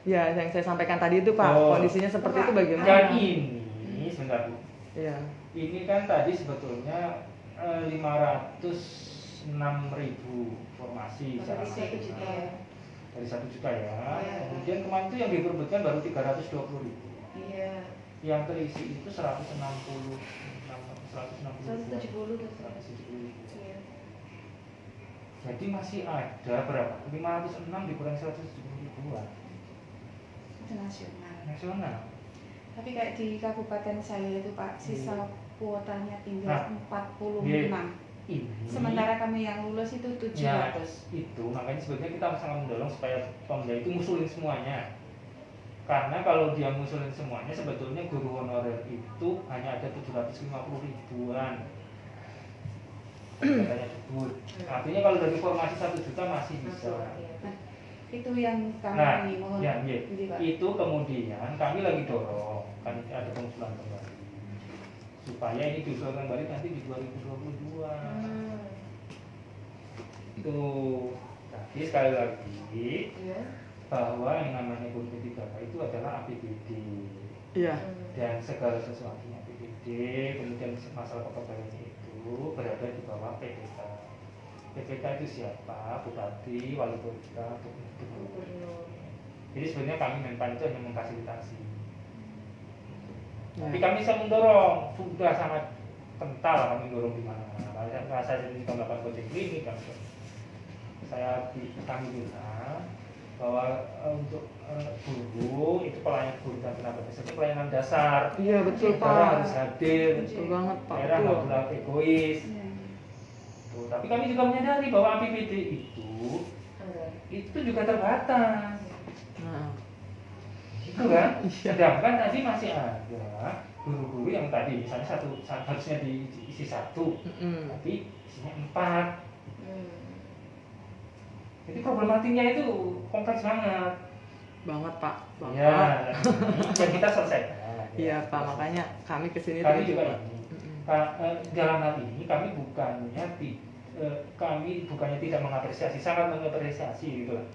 A: Ya, yang saya sampaikan tadi itu Pak, kondisinya seperti itu bagaimana?
B: Dan ini sebentar Bu.
A: Iya.
B: Ini kan tadi sebetulnya 506.000 formasi
C: dari 1 juta ya.
B: Dari 1 juta ya. Kemudian kemarin itu yang diperbutkan baru 320.000.
C: Iya.
B: Yang terisi itu 170.
C: Iya.
B: Jadi masih ada berapa? 506 dikurangi 170 ribuan.
D: Itu nasional.
B: Nasional.
D: Tapi kayak di kabupaten saya itu Pak, sisa kuotanya tinggal 46.
B: Ini.
D: Sementara kami yang lulus itu 700.
B: Ya, itu makanya sebenarnya kita sangat mendorong supaya Pemda itu ngusulin semuanya. Karena kalau dia ngusulin semuanya, sebetulnya guru honorer itu hanya ada 750 ribuan. Katanya debut. Artinya kalau dari formasi 1 juta masih bisa.
D: Itu yang kami mohon.
B: Itu kemudian kami lagi dorong, kan ada pengusulan kembali supaya ini diusulkan kembali nanti di 2022. Itu. Tapi sekali lagi bahwa yang namanya guru P3K itu adalah APBD.
A: Iya.
B: Dan segala sesuatunya APBD, kemudian masalah pekerjaannya itu berada di bawah PPK. PPK itu siapa? Bupati, wali kota, gubernur. Jadi sebenarnya kami Menpan itu hanya memfasilitasi. Tapi kami bisa mendorong, sudah sangat kental kami dorong di mana-mana. Saya sendiri juga melakukan coaching klinik kan. Kami bilang bahwa untuk guru itu pelayanan guru dan tenaga kesehatan pelayanan dasar.
A: Iya betul Pak.
B: Daerah harus hadir.
A: Betul banget Pak.
B: Daerah nggak boleh egois. Tuh, tapi kami juga menyadari bahwa APBD itu juga terbatas.
A: Nah.
B: Itu kan. Sedangkan tadi masih ada guru-guru yang tadi misalnya harusnya diisi 1, tapi isinya 4. Jadi problematiknya itu kompleks banget.
A: Banget Pak.
B: Ya, yang kita selesaikan.
A: Iya Pak, makanya kami kesini.
B: Kami juga ini. Dalam hal ini kami bukannya tidak mengapresiasi, sangat mengapresiasi gitu lah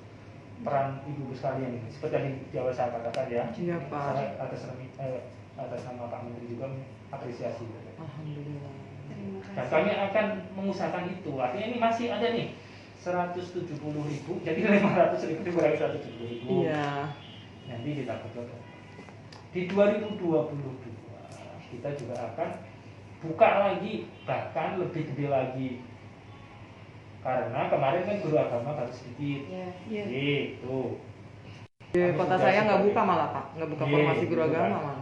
B: peran ibu-ibu sekalian ini. Seperti yang di awal saya katakan ya.
A: Iya Pak.
B: Saya atas nama Pak Menteri juga mengapresiasi.
A: Alhamdulillah.
B: Dan kami akan mengusahakan itu. Artinya ini masih ada nih 170.000, jadi 500.000 dikurangi 170.000.
A: Iya.
B: Nanti ditambah di 2022 kita juga akan buka lagi, bahkan lebih gede lagi. Karena kemarin kan guru agama baru sedikit. Gitu.
A: Kota saya nggak buka malah Pak, nggak buka formasi guru agama malah.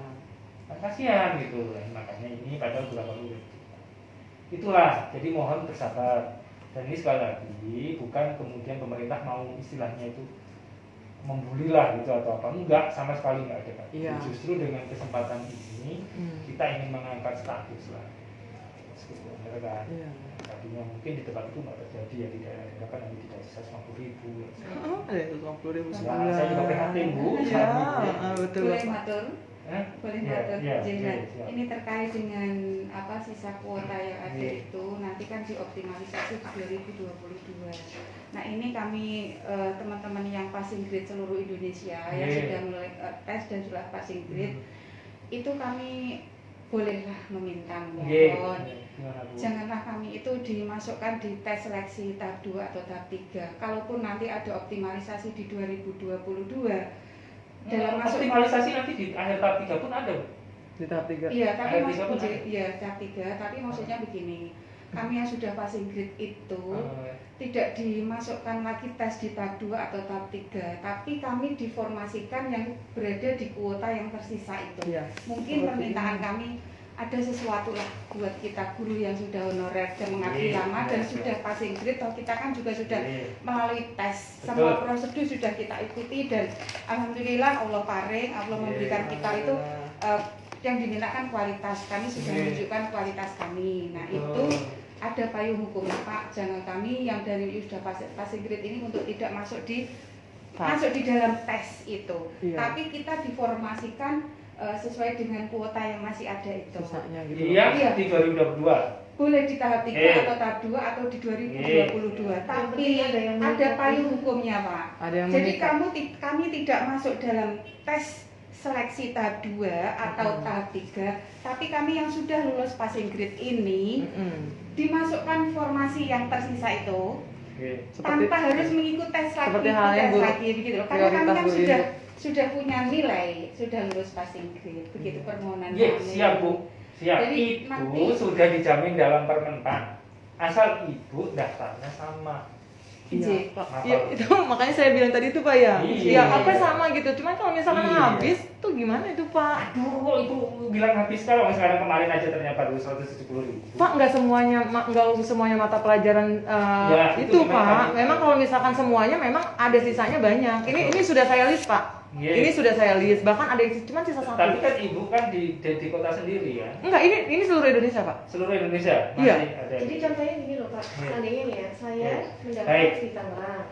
B: Kasihan gitu, makanya ini padahal guru agama itulah. Jadi mohon bersabar. Dan ini sekali lagi bukan kemudian pemerintah mau istilahnya itu membuli lah gitu atau apa, enggak, sama sekali enggak ada.
A: Iya.
B: Justru dengan kesempatan ini kita ingin mengangkat status lah. Benar kan? Iya. Tadinya mungkin di tempat itu nggak terjadi ya, di daerah kan hanya tidak 150.000.
A: Ada 150.000.
B: Ya, saya juga prihatin Bu.
A: Iya, betul.
D: Boleh matur? Boleh matur. Ini terkait dengan sisa kuota yang ada itu nanti kan dioptimalisasi di 2022. Nah ini kami teman-teman yang passing grade seluruh Indonesia yang sudah mulai tes dan sudah passing grade itu kami bolehlah meminta mohon janganlah kami itu dimasukkan di tes seleksi tahap 2 atau tahap 3. Kalaupun nanti ada optimalisasi di 2022 dalam
B: optimalisasi nanti di akhir tahap 3 pun ada.
A: Di tahap 3.
D: Iya, tapi tahap 3, tapi maksudnya begini. Kami yang sudah passing grade itu tidak dimasukkan lagi tes di tahap 2 atau tahap 3, tapi kami diformasikan yang berada di kuota yang tersisa itu. Ya, mungkin permintaan kami ada sesuatu lah buat kita guru yang sudah honorer dan mengabdi lama dan sudah passing grade. Toh kita kan juga sudah melalui tes, semua prosedur sudah kita ikuti dan alhamdulillah Allah paring, Allah memberikan kita itu yang dimintakan kualitas. Kami sudah menunjukkan kualitas kami. Nah itu ada payung hukumnya Pak. Jangan kami yang dari sudah passing grade ini untuk tidak masuk di dalam tes itu. Tapi kita diformasikan sesuai dengan kuota yang masih ada itu.
B: Gitu. Iya, di 2022.
D: Boleh di tahap 3 atau tahap 2 atau di 2022. Tapi ada payung hukumnya Pak. Jadi kami tidak masuk dalam tes seleksi tahap 2 atau tahap 3, tapi kami yang sudah lulus passing grade ini dimasukkan formasi yang tersisa itu tanpa harus mengikuti tes lagi begitu loh. Karena kami kan sudah punya nilai, sudah lulus passing grade, begitu permohonan kami.
B: Siap Bu, siap. Jadi, Ibu sudah dijamin dalam Permentan, asal Ibu daftarnya sama.
A: Iya, Pak. Iya, itu makanya saya bilang tadi itu Pak ya. Iya, apa sama gitu. Cuman kalau misalkan habis tuh gimana itu Pak?
B: Aduh, Ibu bilang habis kalau sekarang kemarin aja ternyata baru 170.000.
A: Pak, nggak semuanya mata pelajaran itu Pak. Memang kalau misalkan semuanya memang ada sisanya banyak. Ini sudah saya list Pak. Ini sudah saya list, bahkan ada yang cuma sisa 1.
B: Tapi kan Ibu kan di kota sendiri ya?
A: Enggak, ini seluruh Indonesia Pak.
B: Seluruh Indonesia?
A: Iya.
C: Jadi contohnya gini loh Pak, seandainya nih ya, saya mendaftar di Tangerang.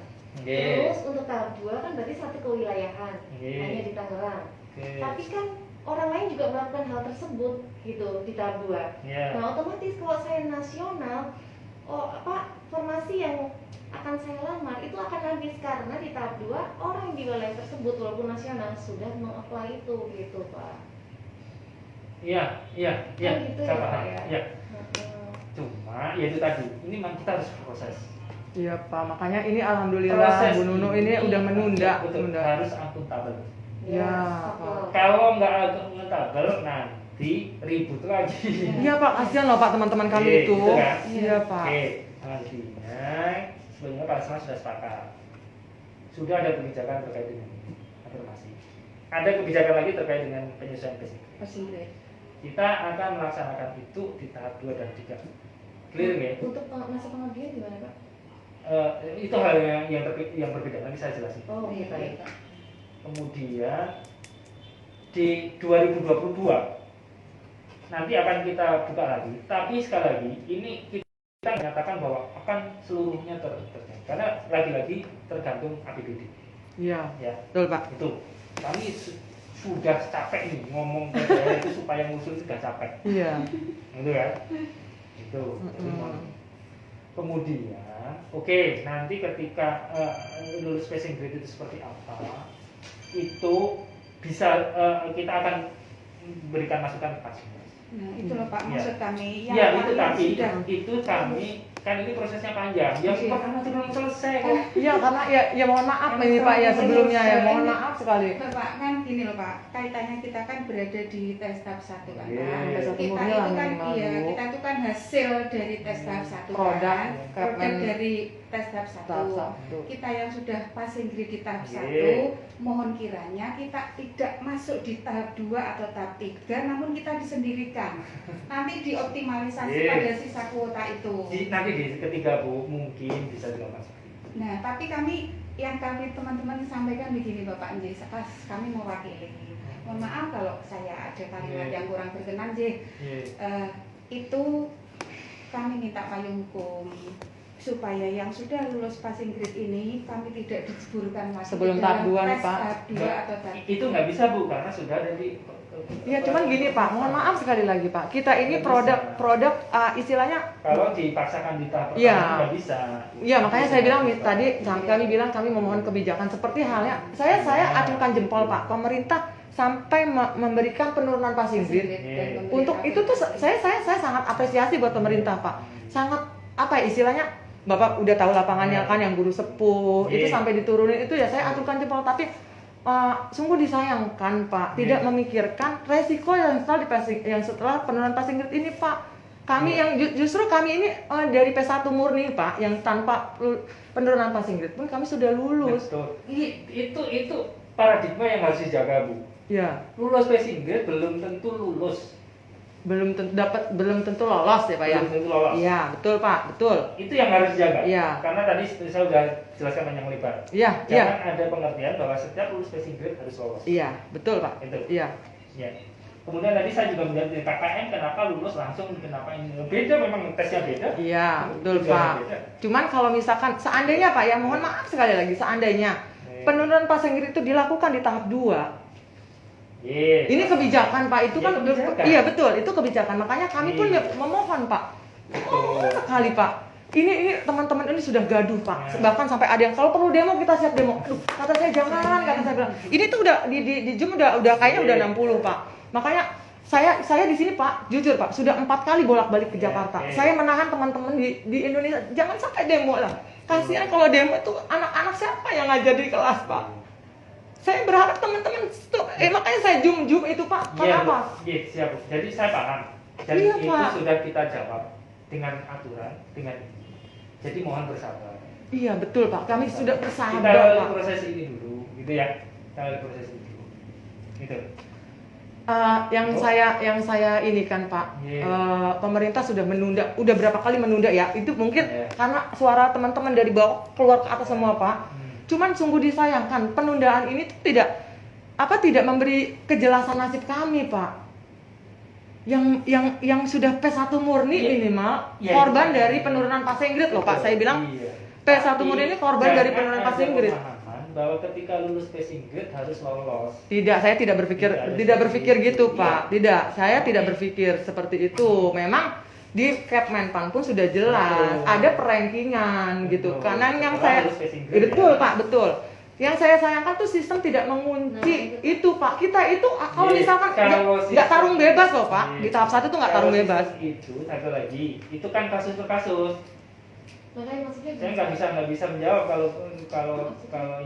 C: Terus untuk tahap 2 kan berarti satu kewilayahan, hanya di Tangerang. Tapi kan orang lain juga melakukan hal tersebut gitu di tahap 2. Nah otomatis kalau saya nasional, formasi yang akan saya lamar itu akan habis karena di tahap 2 orang di wilayah tersebut walaupun nasional sudah meng-apply itu gitu Pak.
B: Iya.
C: Kan gitu ya Pak ya.
B: Iya. Cuma ya itu tadi, ini memang kita harus proses.
A: Iya Pak, makanya ini alhamdulillah Bu Nunu ini udah menunda.
B: Harus akuntabel.
A: Iya.
B: Kalau nggak akuntabel nanti ribut lagi.
A: Iya Pak, kasihan loh Pak teman-teman kami itu.
B: Gitu kan?
A: Iya Pak.
B: Nantinya sebenarnya Pak Asma sudah sepakat. Sudah ada kebijakan terkait dengan afirmasi. Ada kebijakan lagi terkait dengan penyesuaian passing grade. Kita akan melaksanakan itu di tahap 2 dan 3. Clear ya?
C: Untuk masa pengabdian gimana Pak?
B: Itu hal yang berbeda, nanti saya jelasin.
C: Oh iya baik.
B: Kemudian di 2022 nanti akan kita buka lagi. Tapi sekali lagi ini kita menyatakan bahwa akan seluruhnya terjadi karena lagi-lagi tergantung APBD.
A: Iya.
B: Ya.
A: Betul Pak.
B: Itu kami sudah capek nih ngomong ke daerah itu supaya ngusul sudah capek.
A: Iya.
B: Gitu kan? Itu. Kemudian, nanti ketika lulus passing grade itu seperti apa, itu bisa kita akan berikan masukan ke pasien.
D: Nah, itu loh Pak maksud kami.
B: Itu kami kan ini prosesnya panjang. Yang pertama belum selesai kok.
A: Iya, karena ya mohon maaf ini Pak ya sebelumnya ya mohon maaf sekali.
D: Bapak kan gini loh Pak, kaitannya kita kan berada di tes tahap 1 kan Pak.
A: Kita
D: itu kan hasil dari tes tahap 1
A: produk
D: dari tes tahap 1. Kita yang sudah passing grade di tahap 1, mohon kiranya kita tidak masuk di tahap 2 atau tahap 3, namun kita disendirikan. Nanti dioptimalisasi pada sisa kuota itu.
B: Nanti di ketiga Bu mungkin bisa dilakukan seperti itu.
D: Nah, tapi kami teman-teman sampaikan begini Bapak Nji, pas kami mewakili. Mohon maaf kalau saya ada kalimat yang kurang berkenan Nji. Itu kami minta payung hukum supaya yang sudah lulus passing grade ini kami tidak dijeburkan lagi
A: sebelum tahap 2 nih Pak.
D: Tahap 2 atau tahap 3.
B: Itu nggak bisa Bu karena sudah ada di.
A: Iya, cuman gini Pak, mohon maaf sekali lagi Pak. Kita ini produk istilahnya
B: kalau dipaksakan di tahap pertama nggak bisa.
A: Iya, makanya saya bilang tadi kami bilang kami memohon kebijakan seperti halnya saya acungkan jempol Pak, pemerintah sampai memberikan penurunan passing grade. Untuk itu tuh saya sangat apresiasi buat pemerintah Pak. Sangat istilahnya Bapak udah tahu lapangannya kan yang guru sepuh itu sampai diturunin itu ya saya acungkan jempol, tapi sungguh disayangkan Pak, tidak memikirkan resiko yang setelah penurunan passing grade ini Pak. Kami yang justru kami ini dari P1 murni Pak, yang tanpa penurunan passing grade pun kami sudah lulus.
B: Betul. Itu paradigma yang harus dijaga Bu.
A: Ya.
B: Lulus passing grade belum tentu lulus.
A: Belum tentu lolos ya Pak ya.
B: Belum tentu lolos.
A: Iya, betul Pak, betul.
B: Itu yang harus dijaga.
A: Iya.
B: Karena tadi saya sudah jelaskan panjang lebar.
A: Iya,
B: Jangan ada pengertian bahwa setiap lulus passing grade harus lolos.
A: Iya, betul Pak.
B: Itu.
A: Iya.
B: Ya. Kemudian tadi saya juga melihat di KKN kenapa lulus langsung, kenapa ini beda, memang tesnya beda.
A: Iya, betul Pak. Beda. Cuman kalau misalkan seandainya Pak ya, mohon maaf sekali lagi, seandainya penurunan passing grade itu dilakukan di tahap 2. Ini kebijakan Pak, itu kan
B: kebijakan.
A: Iya betul, itu kebijakan. Makanya kami pun memohon Pak. Memohon sekali Pak. ini teman-teman ini sudah gaduh Pak, bahkan sampai ada yang kalau perlu demo kita siap demo. Aduh, kata saya jangan, kata saya bilang. Ini tuh udah di Zoom udah kayaknya udah 60 Pak. Makanya saya di sini Pak, jujur Pak, sudah 4 kali bolak-balik ke Jakarta. Saya menahan teman-teman di Indonesia, jangan sampai demo lah. Kasihan kalau demo tuh anak-anak siapa yang ngajar di kelas Pak. Saya berharap teman-teman makanya saya zoom itu Pak. Kenapa?
B: Iya, siap. Jadi saya paham. Dan
A: iya,
B: itu
A: Pak.
B: sudah kita jawab dengan aturan, dengan ini. Jadi mohon bersabar.
A: Iya betul Pak. Kami sudah bersabar
B: kita lalui
A: Pak.
B: proses ini dulu, gitu ya. Kita lalui proses ini dulu. Gitu.
A: Yang saya ini kan Pak, pemerintah sudah menunda, udah berapa kali menunda ya? Itu mungkin karena suara teman-teman dari bawah keluar ke atas semua Pak. Cuman sungguh disayangkan penundaan ini tidak memberi kejelasan nasib kami Pak. Yang sudah P1 murni minimal korban dari penurunan passing grade loh Pak. Saya bilang P1 murni ini korban dari penurunan passing grade.
B: Bahwa ketika lulus passing grade harus lolos.
A: Tidak, saya tidak berpikir gitu Pak. Tidak, saya tidak berpikir seperti itu. Memang di Kepmenpan pun sudah jelas ada perankingan gitu. Karena yang saya betul Pak, betul. Yang saya sayangkan tuh sistem tidak mengunci itu Pak. Kita itu kalau misalkan nggak tarung bebas loh Pak. Di tahap 1 tuh nggak tarung bebas.
B: Itu satu lagi, itu kan kasus per kasus.
C: Makanya maksudnya
B: saya nggak bisa menjawab kalau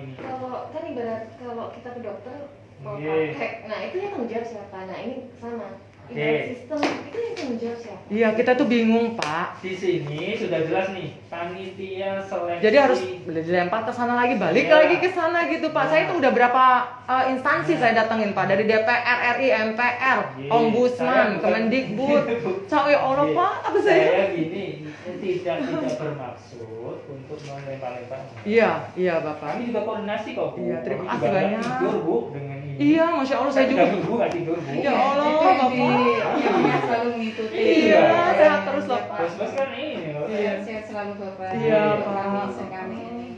B: ini.
C: Kalau kan ibarat kalau kita ke dokter mau praktek, nah itu yang tanggung jawab siapa? Nah ini sama. Sistem itu yang tanggung jawab siapa?
A: Iya, kita tuh bingung Pak.
B: Di sini sudah jelas nih, panitia seleksi.
A: Jadi harus dilempar ke sana lagi, balik lagi ke sana gitu Pak. Saya itu udah berapa instansi saya datengin Pak, dari DPR RI, MPR, Ombudsman, Kemendikbud. Ya Allah Pak, apa
B: saya gini, tidak bermaksud untuk melempar-lempar.
A: Iya Bapak.
B: Kami juga koordinasi kok.
A: Iya, terima kasih banyak.
B: Tidur Bu dengan ini.
A: Iya, Masya Allah saya juga.
B: Nggak tidur Bu.
A: Ya Allah Bapak.
D: Yang selalu mengikuti.
A: Iya, sehat terus loh Pak.
B: Bos-bos kan ini loh.
D: Sehat selalu Bapak.
A: Iya
D: kami ini.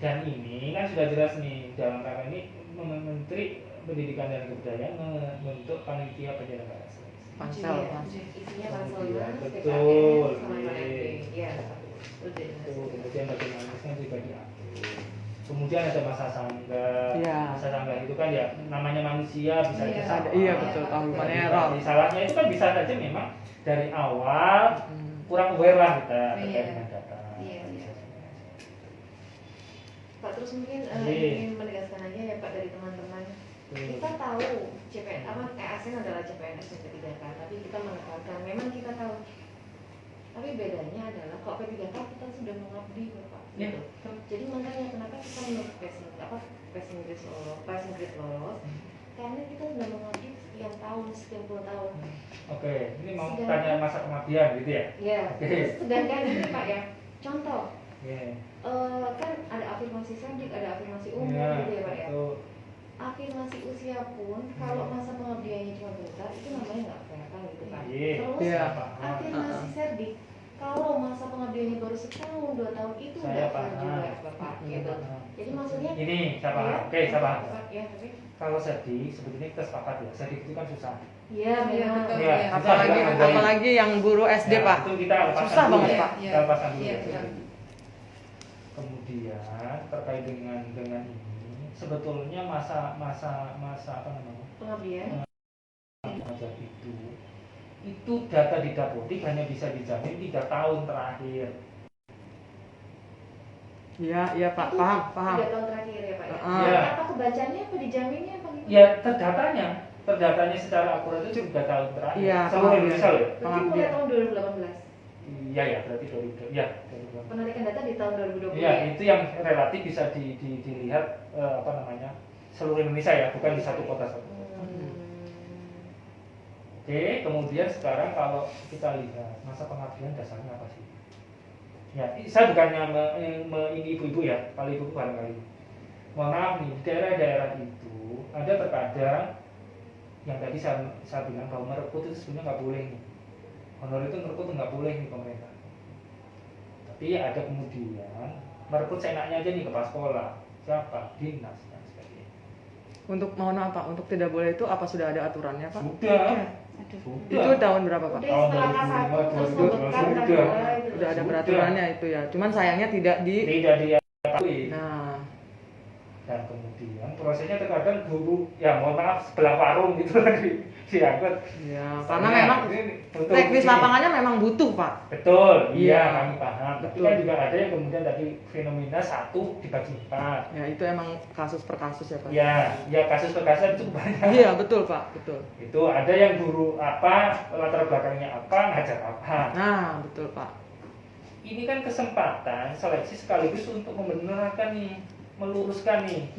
B: Dan ini kan sudah jelas nih, dalam rangka ini Menteri Pendidikan dan Kebudayaan membentuk panitia penyelenggara seleksi.
A: Pansel.
C: Isinya pansel.
B: Betul.
C: Iya.
B: Kemudian bagaimana juga diatur. Kemudian ada masa sanggah. Masa sanggah itu kan ya namanya manusia bisa salah.
A: Iya betul, tahupan error.
B: Salahnya itu kan bisa saja memang dari awal kurang aware lah kita terkait dengan data.
C: Pak, terus mungkin ingin menegaskan aja ya Pak dari teman-teman. Kita tahu ASN adalah CPNS yang P3K, tapi kita menekankan memang kita tahu. Tapi bedanya adalah kok P3K kita sudah mengabdi Bapak. Gitu. Jadi makanya kenapa kita menurut passing grade lolos? Karena kita sudah mengabdi sekian tahun, sekian puluh tahun.
B: Oke, ini mau tanya masa pengabdian gitu ya?
C: Iya. Sedangkan ini Pak ya, contoh. Kan ada afirmasi sadik, ada afirmasi umum gitu ya Pak ya. Afirmasi usia pun kalau masa pengabdiannya cuma bentar itu namanya nggak fair kan gitu kan. Terus afirmasi cerdik kalau masa pengabdiannya baru setahun 2 tahun itu nggak fair juga Bapak gitu. Jadi maksudnya
B: ini saya paham. Oke, saya paham.
C: Ya,
B: kalau cerdik sebetulnya kita sepakat ya, cerdik itu kan susah.
C: Iya memang.
A: Apalagi yang guru SD Pak.
B: Itu kita
A: susah banget Pak.
B: Kita lepaskan dulu. Kemudian terkait dengan ini sebetulnya masa apa namanya
C: pengabdian
B: mengajar itu data di Dapodik hanya bisa dijamin 3 tahun terakhir.
A: Iya Pak, paham.
C: 3 tahun terakhir ya Pak ya. Apa kebacaannya apa dijaminnya apa gitu?
B: Ya terdatanya secara akurat itu 3 tahun terakhir.
A: Iya,
B: seluruh Indonesia loh.
C: Berarti mulai tahun 2018.
B: Iya berarti 2020. Ya.
C: Penarikan data di tahun 2020.
B: Iya, itu yang relatif bisa dilihat seluruh Indonesia ya, bukan di satu kota saja. Oke, kemudian sekarang kalau kita lihat masa pengabdian dasarnya apa sih? Ya, saya bukannya ini ibu-ibu ya, kali ibu barangkali. Mohon maaf nih, di daerah-daerah itu ada terkadang yang tadi saya bilang bahwa merekrut itu sebenarnya nggak boleh nih. Honor itu merekrut nggak boleh nih pemerintah. Tapi ada kemudian merekrut seenaknya aja nih kepala sekolah, siapa, dinas dan sebagainya.
A: Untuk mohon maaf Pak, untuk tidak boleh itu apa sudah ada aturannya Pak?
B: Sudah.
A: Itu tahun berapa Pak?
C: Tahun 2005,
A: udah ada peraturannya itu ya. Cuman sayangnya tidak
B: diakui.
A: Nah,
B: dan kemudian prosesnya terkadang guru ya mohon maaf sebelah warung gitu lagi diangkut.
A: Ya, karena memang teknis lapangannya memang butuh Pak.
B: Betul, iya
A: Iya,
B: kami paham. Tapi
A: betul.
B: kan juga ada yang kemudian tadi fenomena 1 dibagi 4.
A: Ya, itu emang kasus per kasus ya Pak.
B: Ya kasus per kasus itu banyak.
A: Iya, betul Pak, betul.
B: Itu ada yang guru apa, latar belakangnya apa, ngajar apa.
A: Nah, betul Pak.
B: Ini kan kesempatan seleksi sekaligus untuk membenarkan nih, meluruskan nih.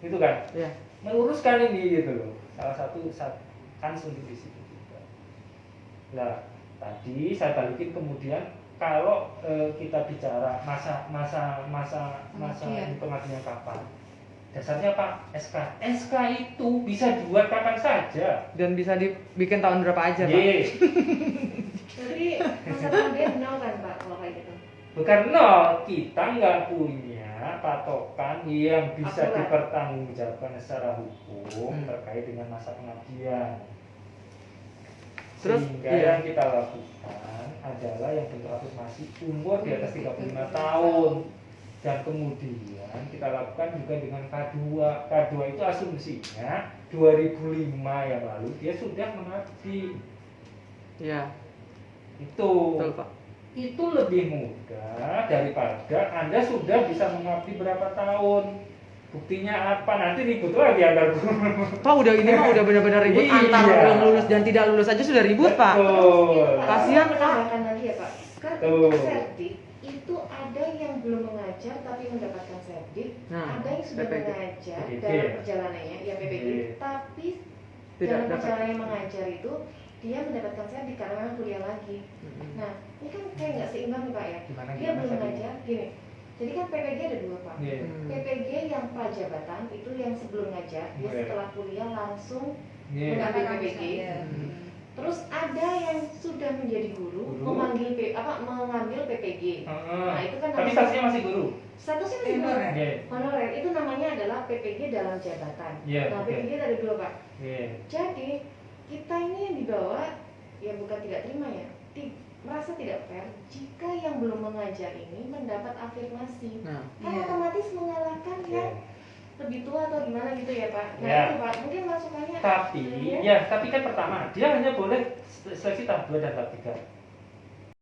B: Gitu kan?
A: Ya.
B: Meluruskan ini gitu loh. Salah satu kans untuk di situ juga. Nah, tadi saya balikin kemudian kalau kita bicara masa pengabdian kapan? Dasarnya Pak SK itu bisa dibuat kapan saja
A: Dan bisa dibikin tahun berapa aja Pak.
C: Jadi masa pengabdian 0 kan Pak kalau kayak gitu?
B: Bukan 0, kita nggak punya patokan yang bisa dipertanggungjawabkan secara hukum terkait dengan masa pengabdian.
A: Terus
B: Sehingga yang kita lakukan adalah yang bentuk afirmasi umur di atas 35 tahun. Dan kemudian kita lakukan juga dengan K2. K2 itu asumsinya 2005 yang lalu dia sudah mengabdi.
A: Ya.
B: Itu.
A: Betul Pak.
B: Itu lebih mudah daripada Anda sudah bisa mengabdi berapa tahun. Buktinya apa? Nanti ribut lagi antar guru.
A: Pak udah ini mah udah benar-benar ribut antara belum lulus dan tidak lulus aja sudah ribut Pak. Kasihan Pak.
C: Tambahkan lagi ya Pak. Kan sertif itu ada yang belum mengajar tapi mendapatkan sertif, ada yang sudah mengajar dalam perjalanannya, ya PPG, tapi dalam perjalanan mengajar itu dia mendapatkan sertif karena memang kuliah lagi. Nah, ini kan kayak nggak seimbang nih Pak ya. Dia belum mengajar, gini. Jadi kan PPG ada 2 Pak. PPG yang prajabatan itu yang sebelum ngajar, dia setelah kuliah langsung mengambil PPG. Terus ada yang sudah menjadi guru. mengambil PPG. Nah, itu kan
B: tapi statusnya masih guru.
C: Statusnya masih guru. Honorer itu namanya adalah PPG dalam jabatan. Nah, PPG ada 2 Pak. Jadi kita ini yang dibawa ya bukan tidak terima ya, merasa tidak fair jika yang belum mengajar ini mendapat afirmasi. Karena otomatis mengalahkan yang lebih tua atau gimana gitu ya Pak. Nah itu Pak, mungkin masukannya.
B: Tapi kan pertama dia hanya boleh seleksi tahap 2 dan tahap 3.